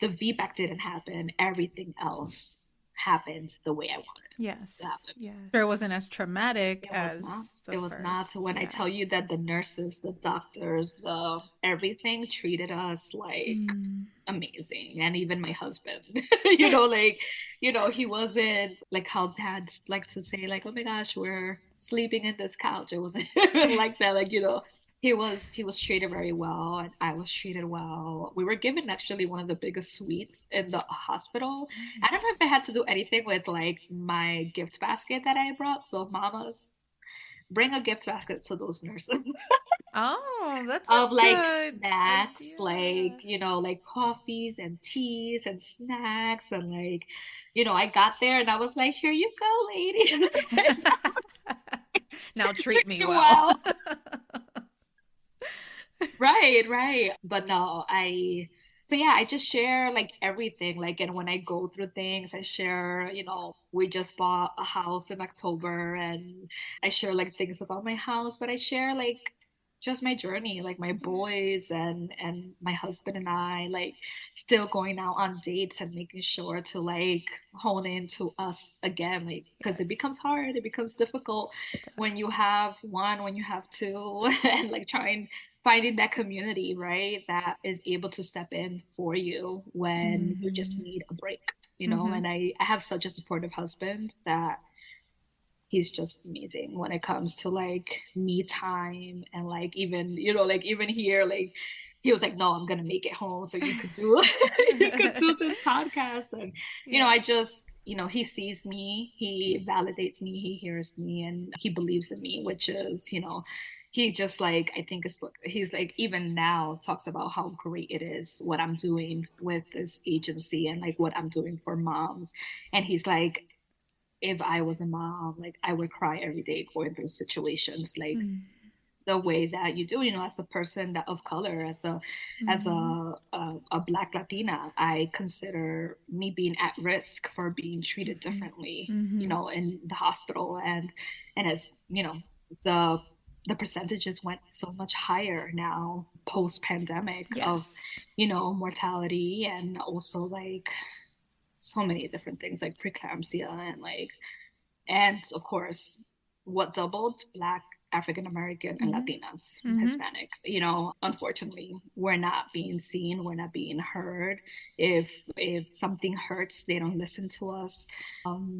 the VBAC didn't happen, everything else happened the way I wanted it to yes. happen. Yeah. Sure, it wasn't as traumatic It was not. as the It was not. So first. when I Yeah. tell you that the nurses, the doctors, the everything treated us like Mm. amazing. And even my husband, he wasn't like how dads like to say, like, oh my gosh, we're sleeping in this couch. It wasn't even like that. Like, he was treated very well and I was treated well. We were given actually one of the biggest suites in the hospital. I don't know if it had to do anything with like my gift basket that I brought. So mamas, bring a gift basket to those nurses Oh, that's a of like good snacks, like, idea. like coffees and teas and snacks. And like, I got there and I was like, here you go, lady. Now treat Treat me me well. well. Right, right. But no, so yeah, I just share like everything. Like, and when I go through things, I share, we just bought a house in October and I share like things about my house, but I share like just my journey, like my boys and my husband and I, like still going out on dates and making sure to like hone into us again, like because it Yes, becomes hard, it becomes difficult it when you does. have one, when you have two, and like trying finding that community, right, that is able to step in for you when you just Mm-hmm. need a break, Mm-hmm. and I have such a supportive husband that he's just amazing when it comes to like me time and like even, like even here, like he was like, no, I'm gonna make it home so you could do you could do this podcast. And Yeah. I just, he sees me, he validates me, he hears me, and he believes in me, which is, he just like, I think it's, he's like even now talks about how great it is what I'm doing with this agency and like what I'm doing for moms. And he's like, if I was a mom, like I would cry every day going through situations like Mm. the way that you do, as a person that of color, as Mm-hmm. a Black Latina. I consider me being at risk for being treated Mm-hmm. differently, Mm-hmm. in the hospital. And as the the percentages went so much higher now post pandemic of Yes. mortality, and also like so many different things like preeclampsia and like, and of course, what doubled, Black, African American, and Mm-hmm. Latinas, Mm-hmm. Hispanic. Unfortunately, we're not being seen, we're not being heard. If something hurts, they don't listen to us.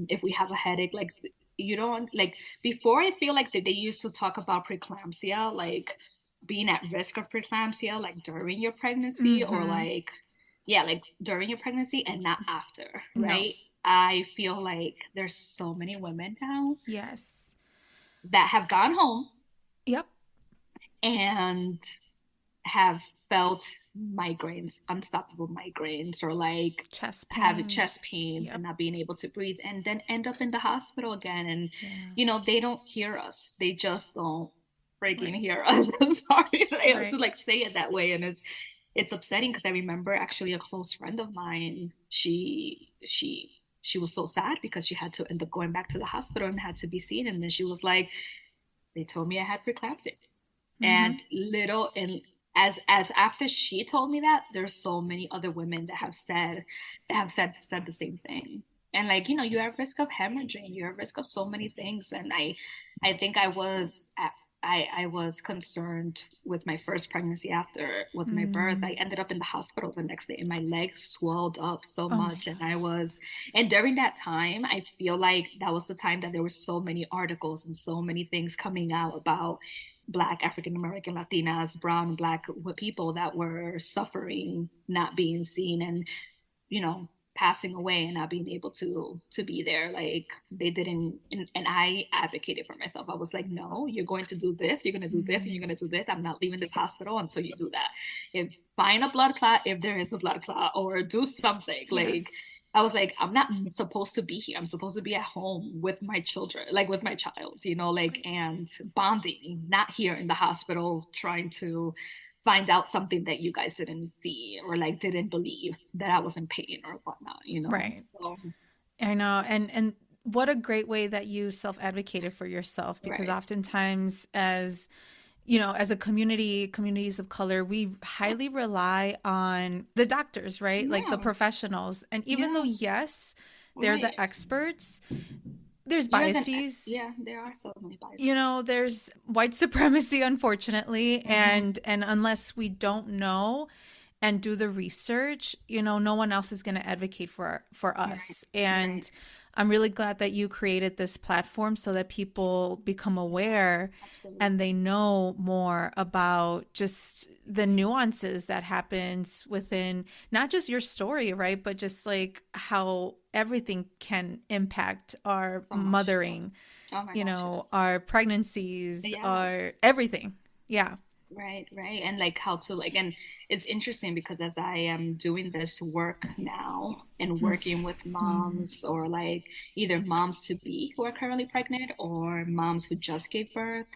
If we have a headache, like you don't like before. I feel like that they used to talk about preeclampsia, like being at risk of preeclampsia, like during your pregnancy or Mm-hmm. like, yeah, like during your pregnancy and not after, No. right? I feel like there's so many women now Yes. that have gone home Yep. and have felt migraines, unstoppable migraines, or like Chest having pains. chest pains and Yep. not being able to breathe, and then end up in the hospital again. And, Yeah. they don't hear us. They just don't freaking Right. hear us. I'm sorry I have to Right. like say it that way. And it's upsetting because I remember actually a close friend of mine, she was so sad because she had to end up going back to the hospital and had to be seen. And then she was like, they told me I had preeclampsia. Mm-hmm. And little and as after she told me that, there's so many other women that have said the same thing. And like, you're at risk of hemorrhaging, you're at risk of so many things. And I think I was concerned with my first pregnancy after with my birth. I Mm. ended up in the hospital the next day and my legs swelled up so Oh my much. And during that time, I feel like that was the time that there were so many articles and so many things coming out about Black, African American, Latinas, brown, Black people that were suffering, not being seen, and passing away and not being able to be there. Like they didn't, and I advocated for myself. I was like, no, you're going to do this, you're going to do this, and God. you're going to do this. I'm not leaving this hospital until you do that. If find a blood clot, if there is a blood clot, or do something. Like Yes. I was like, I'm not supposed to be here. I'm supposed to be at home with my children, like with my child, like, and bonding, not here in the hospital trying to find out something that you guys didn't see or like didn't believe that I was in pain or whatnot. Right. So, I know. And what a great way that you self-advocated for yourself, because right. oftentimes as as a community, communities of color, we highly rely on the doctors, right? Like the Yeah. professionals. And even though, Yeah. yes, they're Right. the experts, there's You're the, biases. yeah, there are so many biases. There's white supremacy, unfortunately, Mm-hmm. and unless we don't know and do the research, no one else is going to advocate for Right. us. Right. And I'm really glad that you created this platform so that people become aware and Absolutely. they know more about just the nuances that happens within not just your story, right? But just like how everything can impact our So much. mothering, Oh my gosh, yes. our pregnancies, our Yes. everything. Yeah. Right, right. And like how to like, and it's interesting because as I am doing this work now and working with Mhm. moms or like either moms to be who are currently pregnant or moms who just gave birth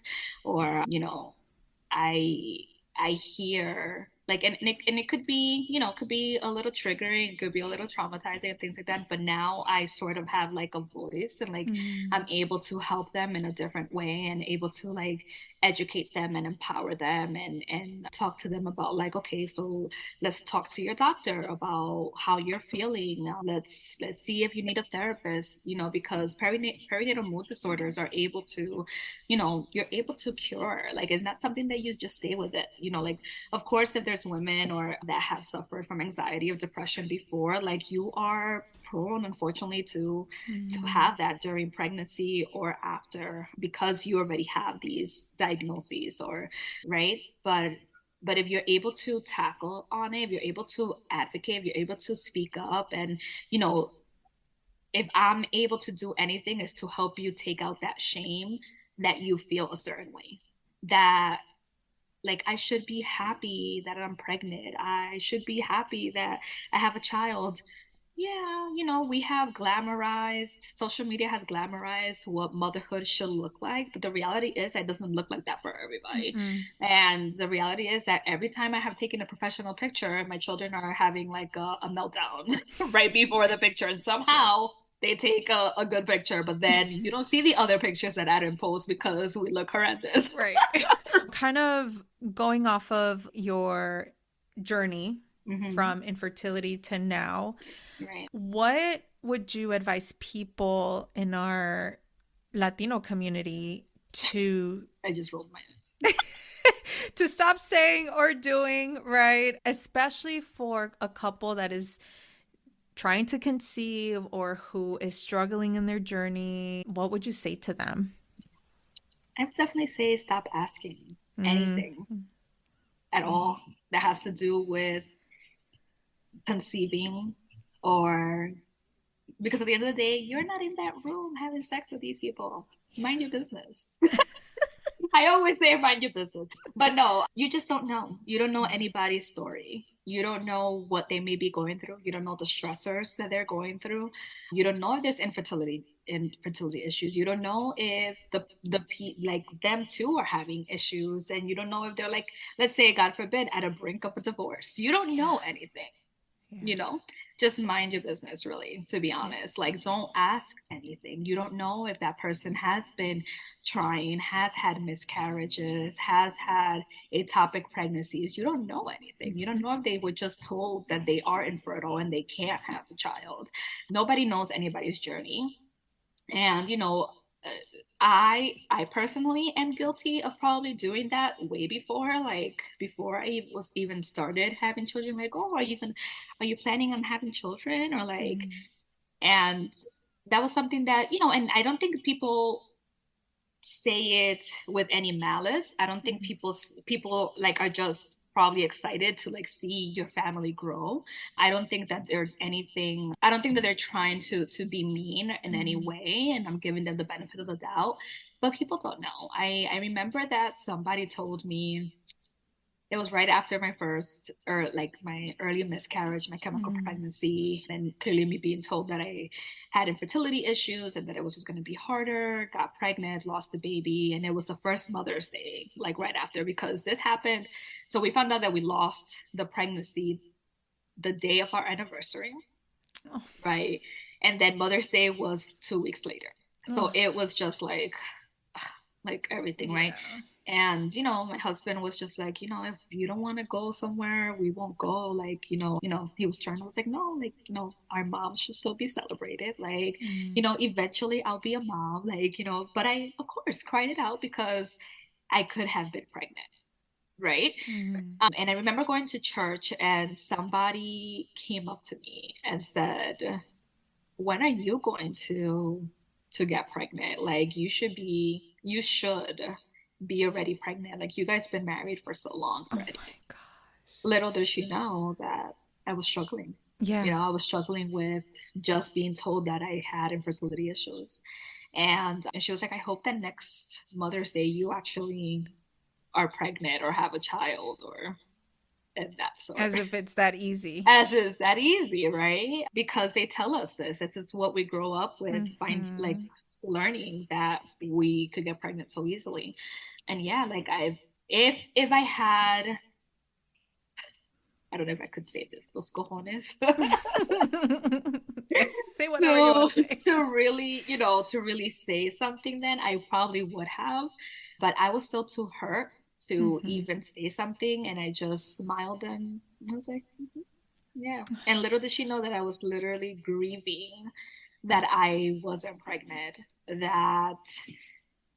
or, I I hear like and it could be, could be a little triggering, it could be a little traumatizing and things like that. But now I sort of have like a voice and like Mhm. I'm able to help them in a different way and able to like educate them and empower them and talk to them about like, okay, so let's talk to your doctor about how you're feeling now. Let's see if you need a therapist, because perinatal mood disorders are able to, you're able to cure. Like it's not something that you just stay with it, like of course if there's women or that have suffered from anxiety or depression before, like you are prone unfortunately to Mhm. have that during pregnancy or after because you already have these diagnoses or right. But if you're able to tackle on it, if you're able to advocate, if you're able to speak up and you know if I'm able to do anything is to help you take out that shame that you feel a certain way, that like I should be happy that I'm pregnant, I should be happy that I have a child. Yeah, we have glamorized, social media has glamorized what motherhood should look like, but the reality is that it doesn't look like that for everybody. Mm-mm. And the reality is that every time I have taken a professional picture, my children are having like a meltdown right before the picture. And Yep. somehow they take a good picture, but then you don't see the other pictures that I didn't post because we look horrendous. Right. Kind of going off of your journey Hmm. from infertility to now, Right. what would you advise people in our Latino community to I just rolled my eyes. to stop saying or doing, right? Especially for a couple that is trying to conceive or who is struggling in their journey. What would you say to them? I would definitely say stop asking Mm, anything at all that has to do with conceiving or because at the end of the day, you're not in that room having sex with these people. Mind your business. I always say mind your business. But no, you just don't know. You don't know anybody's story. You don't know what they may be going through. You don't know the stressors that they're going through. You don't know if there's infertility issues. You don't know if like them too are having issues, and you don't know if they're like, let's say, God forbid, at a brink of a divorce. You don't yeah. know anything, Yeah. you know just mind your business, really, to be honest. Like Yes. don't ask anything. You don't know if that person has been trying, has had miscarriages, has had atopic pregnancies. You don't know anything. You don't Mhm. know if they were just told that they are infertile and they can't have a child. Nobody knows anybody's journey. And uh, I personally am guilty of probably doing that way before, like before I was even started having children. Like, oh, are you planning on having children, or like, Mhm. and that was something that and I don't think people say it with any malice. I don't think Mhm. people like are just probably excited to like see your family grow. I don't think that there's anything. I don't think that they're trying to be mean in any Mhm. way, and I'm giving them the benefit of the doubt. But people don't know. I remember that somebody told me It was right after my first, or like my early miscarriage, my chemical Mm. pregnancy, and clearly me being told that I had infertility issues and that it was just going to be harder. Got pregnant, lost the baby, and it was the first Mother's Day, like right after, because this happened. So we found out that we lost the pregnancy the day of our anniversary, Oh, right? And then Mother's Day was 2 weeks later. So oh, it was just like everything, right? yeah. And my husband was just like, if you don't want to go somewhere, we won't go. Like, he was trying. I was like, no, like, our mom should still be celebrated. Like, Mm. eventually I'll be a mom. Like, but I of course cried it out because I could have been pregnant, right? Mm. And I remember going to church and somebody came up to me and said, when are you going to get pregnant? Like you should be already pregnant. Like you guys been married for so long Oh already. my God. Little did she know that I was struggling. Yeah. I was struggling with just being told that I had infertility issues. And she was like, I hope that next Mother's Day you actually are pregnant or have a child or and that sort. As if it's that easy. As is that easy, right? Because they tell us this. It's just what we grow up with, like Hmm. learning that we could get pregnant so easily. And yeah, like if I had, I don't know if I could say this, los cojones, Yes, say whatever you want to to say. to really say something, then I probably would have, but I was still too hurt to Hmm. even say something, and I just smiled and I was like, "Mhm." Yeah. And little did she know that I was literally grieving that I wasn't pregnant, that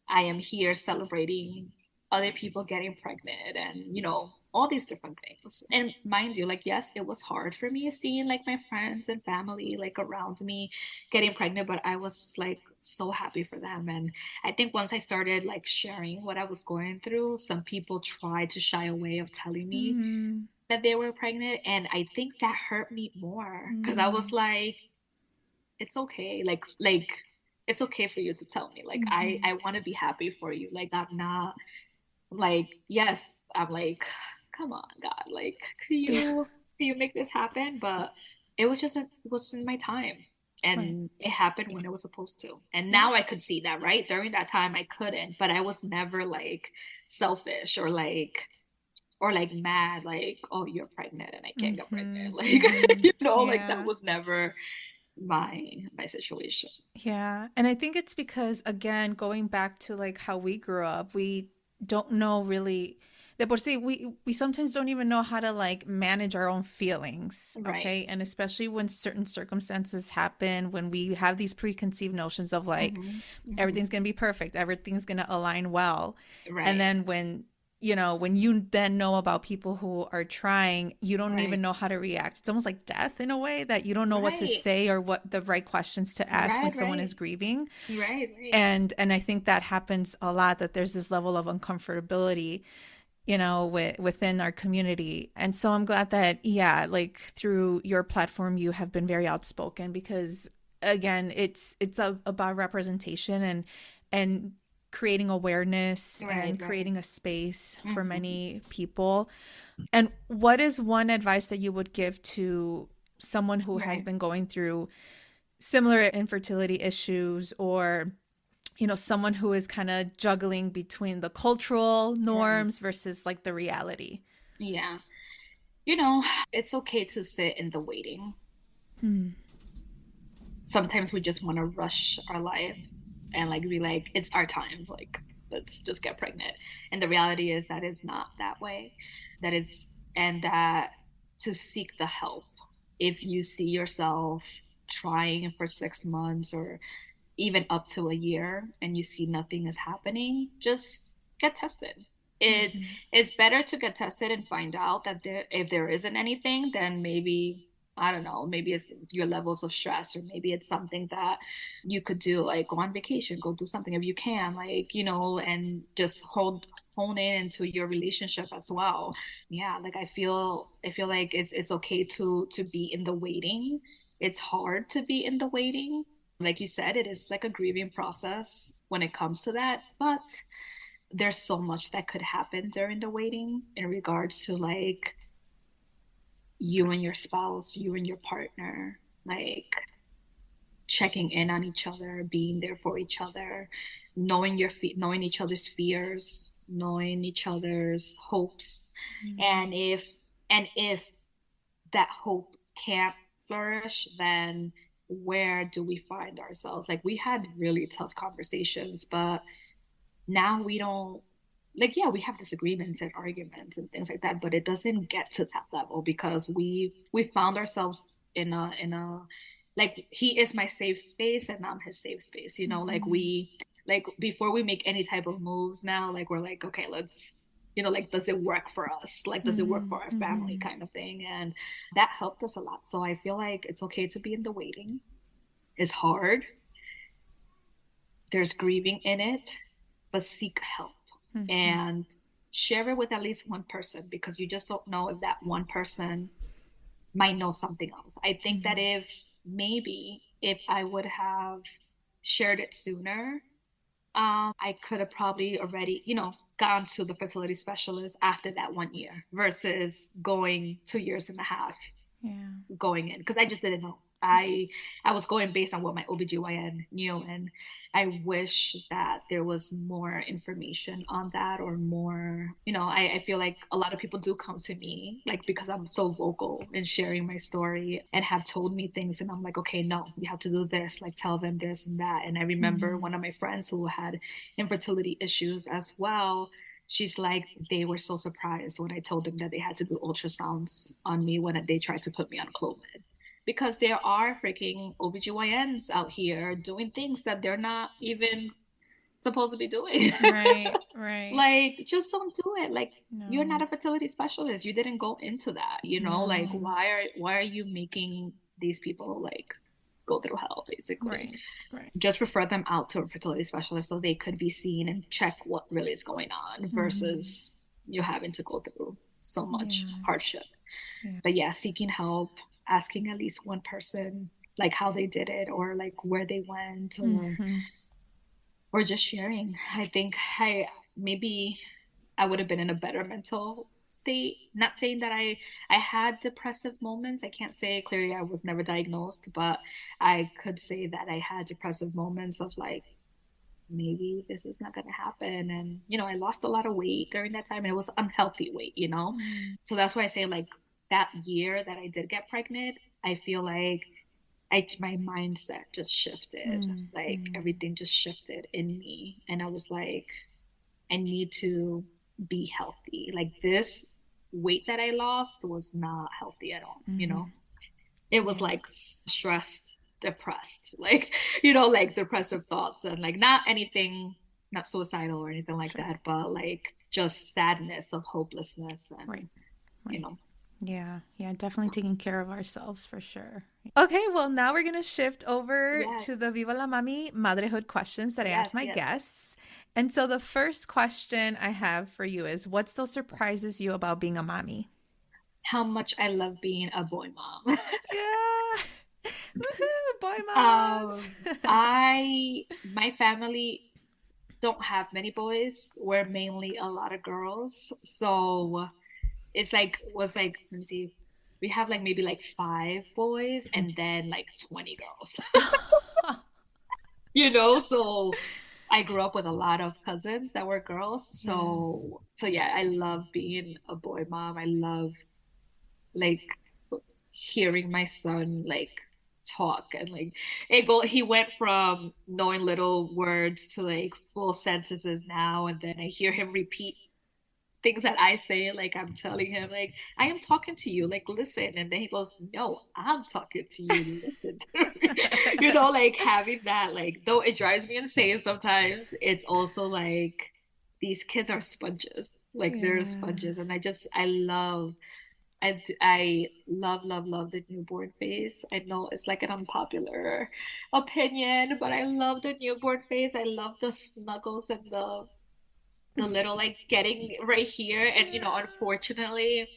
I am here celebrating other people getting pregnant and, all these different things. And mind you, like, yes, it was hard for me seeing like my friends and family like around me getting pregnant, but I was like so happy for them. And I think once I started like sharing what I was going through, some people tried to shy away of telling me Mm. that they were pregnant. And I think that hurt me more because I was Mm. like, it's okay. Like it's okay for you to tell me. Like I Hmm. I want to be happy for you. Like I'm not like, yes, I'm like, come on, God. Like Yeah. can you make this happen? But it wasn't my time. Right. And it happened when it was supposed to. And Yeah. now I could see that, right? During that time I couldn't, but I was never like selfish or like mad, like, oh, you're pregnant and I can't get Hmm. pregnant. Like, Hmm. like that Yeah. was never my situation. Yeah. And I think it's because, again, going back to like how we grew up, we don't know really. De por sí, we sometimes don't even know how to like manage our own feelings. Right. Okay. And especially when certain circumstances happen, when we have these preconceived notions of like, Mm-hmm. Mm-hmm. everything's going to be perfect, everything's going to align well. And Right. then when you then know about people who are trying, you don't even Right. know how to react. It's almost like death in a way, that you don't know what to Right. say or what the right questions to ask when Right. someone Right. is grieving. Right. Right. And I think that happens a lot, that there's this level of uncomfortability, within our community. And so I'm glad that, yeah, like through your platform you have been very outspoken, because again, about representation and creating awareness Right. and Right. creating a space for Mm-hmm. many people. And what is one advice that you would give to someone who has Right. been going through similar infertility issues, or someone who is kind of juggling between the cultural Right. norms versus like the reality? Yeah. You know, it's okay to sit in the waiting. Hmm. Sometimes we just want to rush our life and like be like, it's our time. Like, let's just get pregnant. And the reality is that is not that way. And that to seek the help. If you see yourself trying for 6 months or even up to a year and you see nothing is happening, just get tested. It Mm-hmm. is better to get tested and find out that if there isn't anything, then maybe, I don't know, maybe it's your levels of stress, or maybe it's something that you could do, like go on vacation, go do something if you can, like, and just hone in into your relationship as well. Yeah, like I feel like it's okay to be in the waiting. It's hard to be in the waiting, like you said, it is like a grieving process when it comes to that. But there's so much that could happen during the waiting in regards to like you and your spouse, you and your partner, like checking in on each other, being there for each other, knowing each other's fears, knowing each other's hopes. Mm. And if that hope can't flourish, then where do we find ourselves? Like we had really tough conversations, but now we don't, like, yeah, we have disagreements and arguments and things like that, but it doesn't get to that level because we found ourselves in a like he is my safe space and I'm his safe space, you know, like Mm-hmm. like before we make any type of moves now, like we're like, okay, let's, you know, like does it work for us, like does it work Mm-hmm. for our family Mm-hmm. kind of thing. And that helped us a lot. So I feel like it's okay to be in the waiting. It's hard, there's grieving in it, but seek help Mm-hmm. and share it with at least one person because you just don't know if that one person might know something else. I think that Mm-hmm. if maybe if I would have shared it sooner, I could have probably already, you know, gone to the fertility specialist after that 1 year versus going 2 years and a half Yeah. going in because I just didn't know. I was going based on what my OBGYN knew, and I wish that there was more information on that or more, you know, I feel like a lot of people do come to me like because I'm so vocal in sharing my story and have told me things and I'm like, okay, no, you have to do this, like tell them this and that. And I remember Mm-hmm. one of my friends who had infertility issues as well, she's like, they were so surprised when I told them that they had to do ultrasounds on me when they tried to put me on Clomid. Because there are freaking OBGYNs out here doing things that they're not even supposed to be doing. Right. Right. Like, just don't do it. Like, you're not No. a fertility specialist. You didn't go into that, you know? Like, No. why are you making these people like go through hell, basically? Right. Right. Just refer them out to a fertility specialist so they could be seen and check what really is going on Mm-hmm. versus you having to go through so much Yeah. hardship. Yeah. But yeah, seeking help, asking at least one person like how they did it or like where they went Mm-hmm. or just sharing. I think I maybe I would have been in a better mental state. Not saying that I had depressive moments. I can't say clearly I was never diagnosed, but I could say that I had depressive moments of like maybe this is not going to happen. And you know, I lost a lot of weight during that time and it was unhealthy weight, you know. Mm-hmm. So that's why I say like that year that I did get pregnant, I feel like I my mindset just shifted. Like Mm-hmm. everything just shifted in me and I was like I need to be healthy. Like this weight that I lost was not healthy at all, you Mm-hmm. know? It was Yeah. like stressed, depressed, like, you know, like depressive thoughts and like not anything, not suicidal or anything like Sure. that, but like just sadness of hopelessness Right. and, you Right. know, Yeah, yeah, definitely taking care of ourselves for sure. Okay, well, now we're going to shift over to yes, the Viva la Mami motherhood questions that I ask yes, my yes. guests. And so the first question I have for you is what still surprises you about being a mommy? How much I love being a boy mom. Yeah. Woohoo, boy moms. um, my family don't have many boys. We're mainly a lot of girls. So it's like was like let me see. We have like maybe like 5 boys and then like 20 girls. You know, so I grew up with a lot of cousins that were girls. Yeah. So yeah, I love being a boy mom. I love like hearing my son like talk and like he went from knowing little words to like full sentences now and then I hear him repeat things that I say, like I'm telling him, like, I am talking to you, like, listen. And then he goes, no, I'm talking to you, listen to me. You know, like having that, like, though it drives me insane sometimes, it's also like these kids are sponges. Like they're Yeah. sponges. And I love the newborn phase. I know it's like an unpopular opinion, but I love the newborn phase. I love the snuggles and the little like getting right here. And you know, Yeah. unfortunately,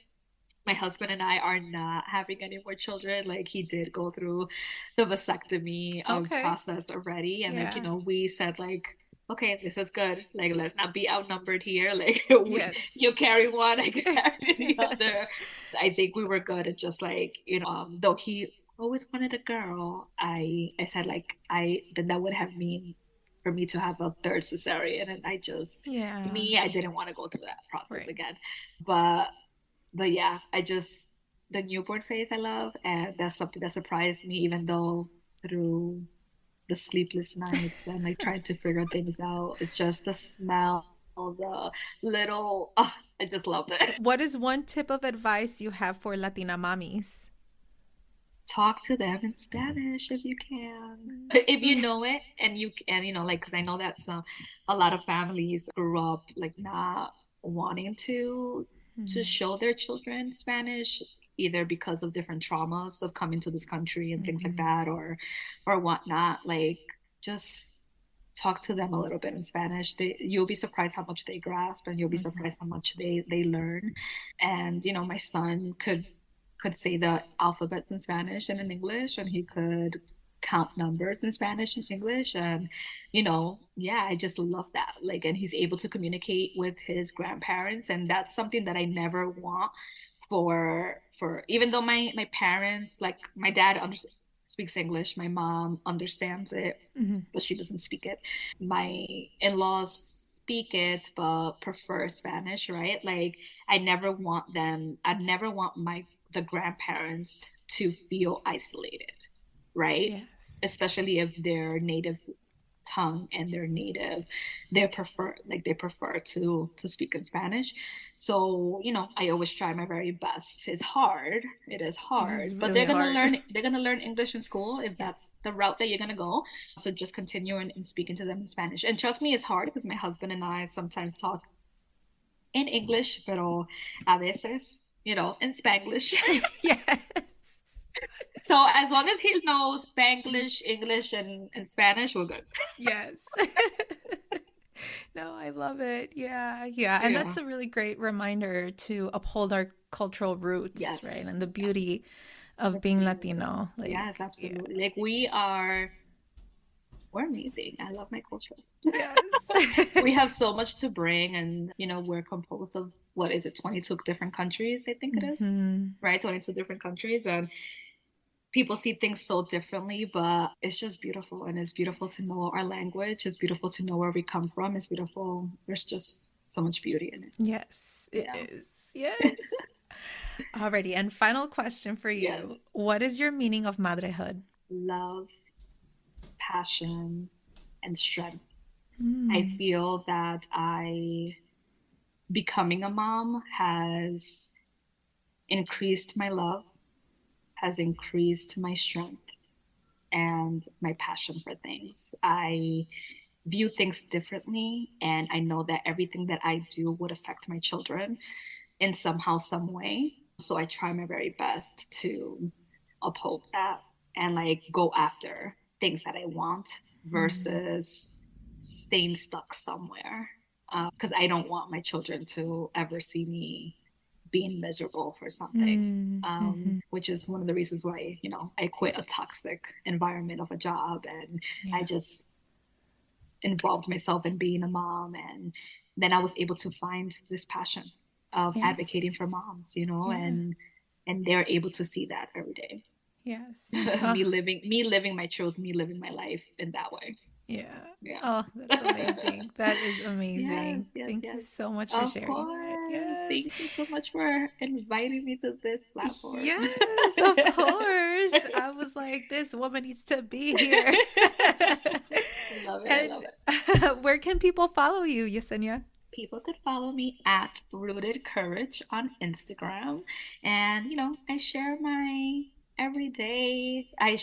my husband and I are not having any more children. Like he did go through the vasectomy Okay. process already, and like you Yeah. know, we said like okay, this is good. Like, let's not be outnumbered here. Like, Yes. you carry one, I carry the Yeah. other. I think we were good at just like, though he always wanted a girl, I said like, then that would have mean for me to have a third cesarean, and Yeah. I didn't want to go through that process Right. again. But, yeah, the newborn phase I love, and that's something that surprised me, even though through the sleepless nights and like trying to figure things out. It's just the smell, the little, oh, I just loved it. What is one tip of advice you have for Latina mommies? Talk to them in Spanish if you can. If you Yeah. know it, and like, because I know that a lot of families grew up like not wanting to show their children Spanish, either because of different traumas of coming to this country and things like Mm-hmm. that, or whatnot. Like, just talk to them a little bit in Spanish. You'll be surprised how much they grasp, and you'll be Mm-hmm. surprised how much they learn. And my son could say the alphabets in Spanish and in English, and he could count numbers in Spanish and English. And yeah, I just love that. Like, and he's able to communicate with his grandparents, and that's something that I never want for even though my parents, like my dad speaks English, my mom understands it, Mm-hmm. but she doesn't speak it. My in-laws speak it but prefer Spanish, right? Like, I'd never want the grandparents to feel isolated, right? Yes. Especially if their native tongue and they prefer to speak in Spanish. So I always try my very best. It is It is hard, but really hard. they're gonna learn English in school if Yes. that's the route that you're gonna go. So just continue and speaking to them in Spanish. And trust me, it's hard because my husband and I sometimes talk in English, pero a veces in Spanglish. Yes. So as long as he knows Spanglish, English, and Spanish, we're good. Yes. No, I love it. Yeah, yeah. And Yeah. that's a really great reminder to uphold our cultural roots, right? Yes. And the Yes. beauty of The being beauty. Latino. Yes, Like, yeah. absolutely. Like, we're amazing. I love my culture. Yes. We have so much to bring, and we're composed of, what is it, 22 different countries, I think it is, Hmm. right? 22 different countries, and people see things so differently, but it's just beautiful, and it's beautiful to know our language. It's beautiful to know where we come from. It's beautiful. There's just so much beauty in it. Yes, it Yeah. is. Yes. Alrighty. And final question for you. Yes. What is your meaning of motherhood? Love, passion, and strength. I Mm. feel that I becoming a mom has increased my love, has increased my strength, and my passion for things. I view things differently, and I know that everything that I do would affect my children in somehow, some way. So I try my very best to uphold that and like go after things that I want Mm. versus staying stuck somewhere. Because I don't want my children to ever see me being miserable for something. Mm. Hmm. Which is one of the reasons why, I quit a toxic environment of a job, and I Yeah. just involved myself in being a mom. And then I was able to find this passion of Yes. advocating for moms, Yeah. and they're able to see that every day. Yes. Oh, Me living my truth, me living my life in that way. yeah. Yeah. Oh, that's amazing. That is Yes, amazing. yes, Thank you yes. so much for Of sharing that. course. Yes. Thank you so much for inviting me to this platform. Yes, of course. I was like, this woman needs to be here. I love it. I love And it. where can people follow you, Yesenia? People could follow me at Rooted Courage on Instagram. And, I share my everyday. I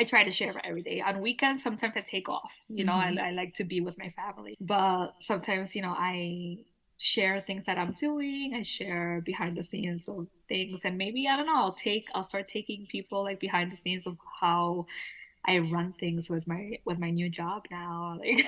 try to share my everyday. On weekends, sometimes I take off. Mm-hmm. I like to be with my family. But sometimes, I share things that I'm doing. I share behind the scenes of things. And maybe, I don't know, I'll start taking people like behind the scenes of how I run things with my new job now, like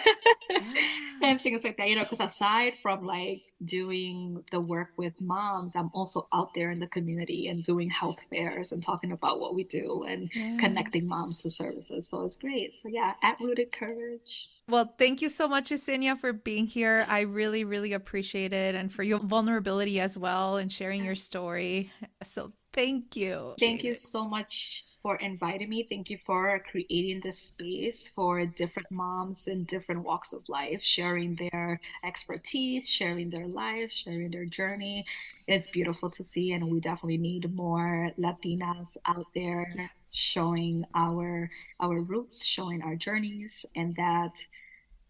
Yeah. and things like that, because aside from like doing the work with moms, I'm also out there in the community and doing health fairs and talking about what we do and Yes. connecting moms to services. So it's great. So yeah, at Rooted Courage. Well, thank you so much, Yessenia, for being here. I really, really appreciate it and for your vulnerability as well and sharing your story. So thank you. Thank Appreciate you it. so much for inviting me. Thank you for creating this space for different moms in different walks of life, sharing their expertise, sharing their life, sharing their journey. It's beautiful to see, and we definitely need more Latinas out there showing our roots, showing our journeys, and that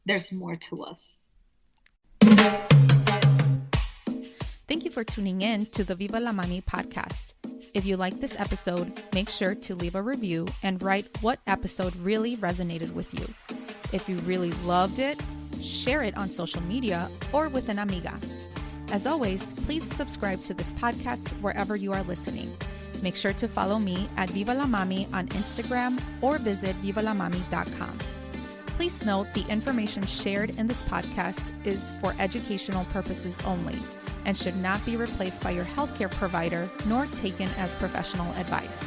there's more to us. Thank you for tuning in to the Viva la Mami podcast. If you like this episode, make sure to leave a review and write what episode really resonated with you. If you really loved it, share it on social media or with an amiga. As always, please subscribe to this podcast wherever you are listening. Make sure to follow me at Viva la Mami on Instagram or visit vivalamami.com. Please note the information shared in this podcast is for educational purposes only and should not be replaced by your healthcare provider nor taken as professional advice.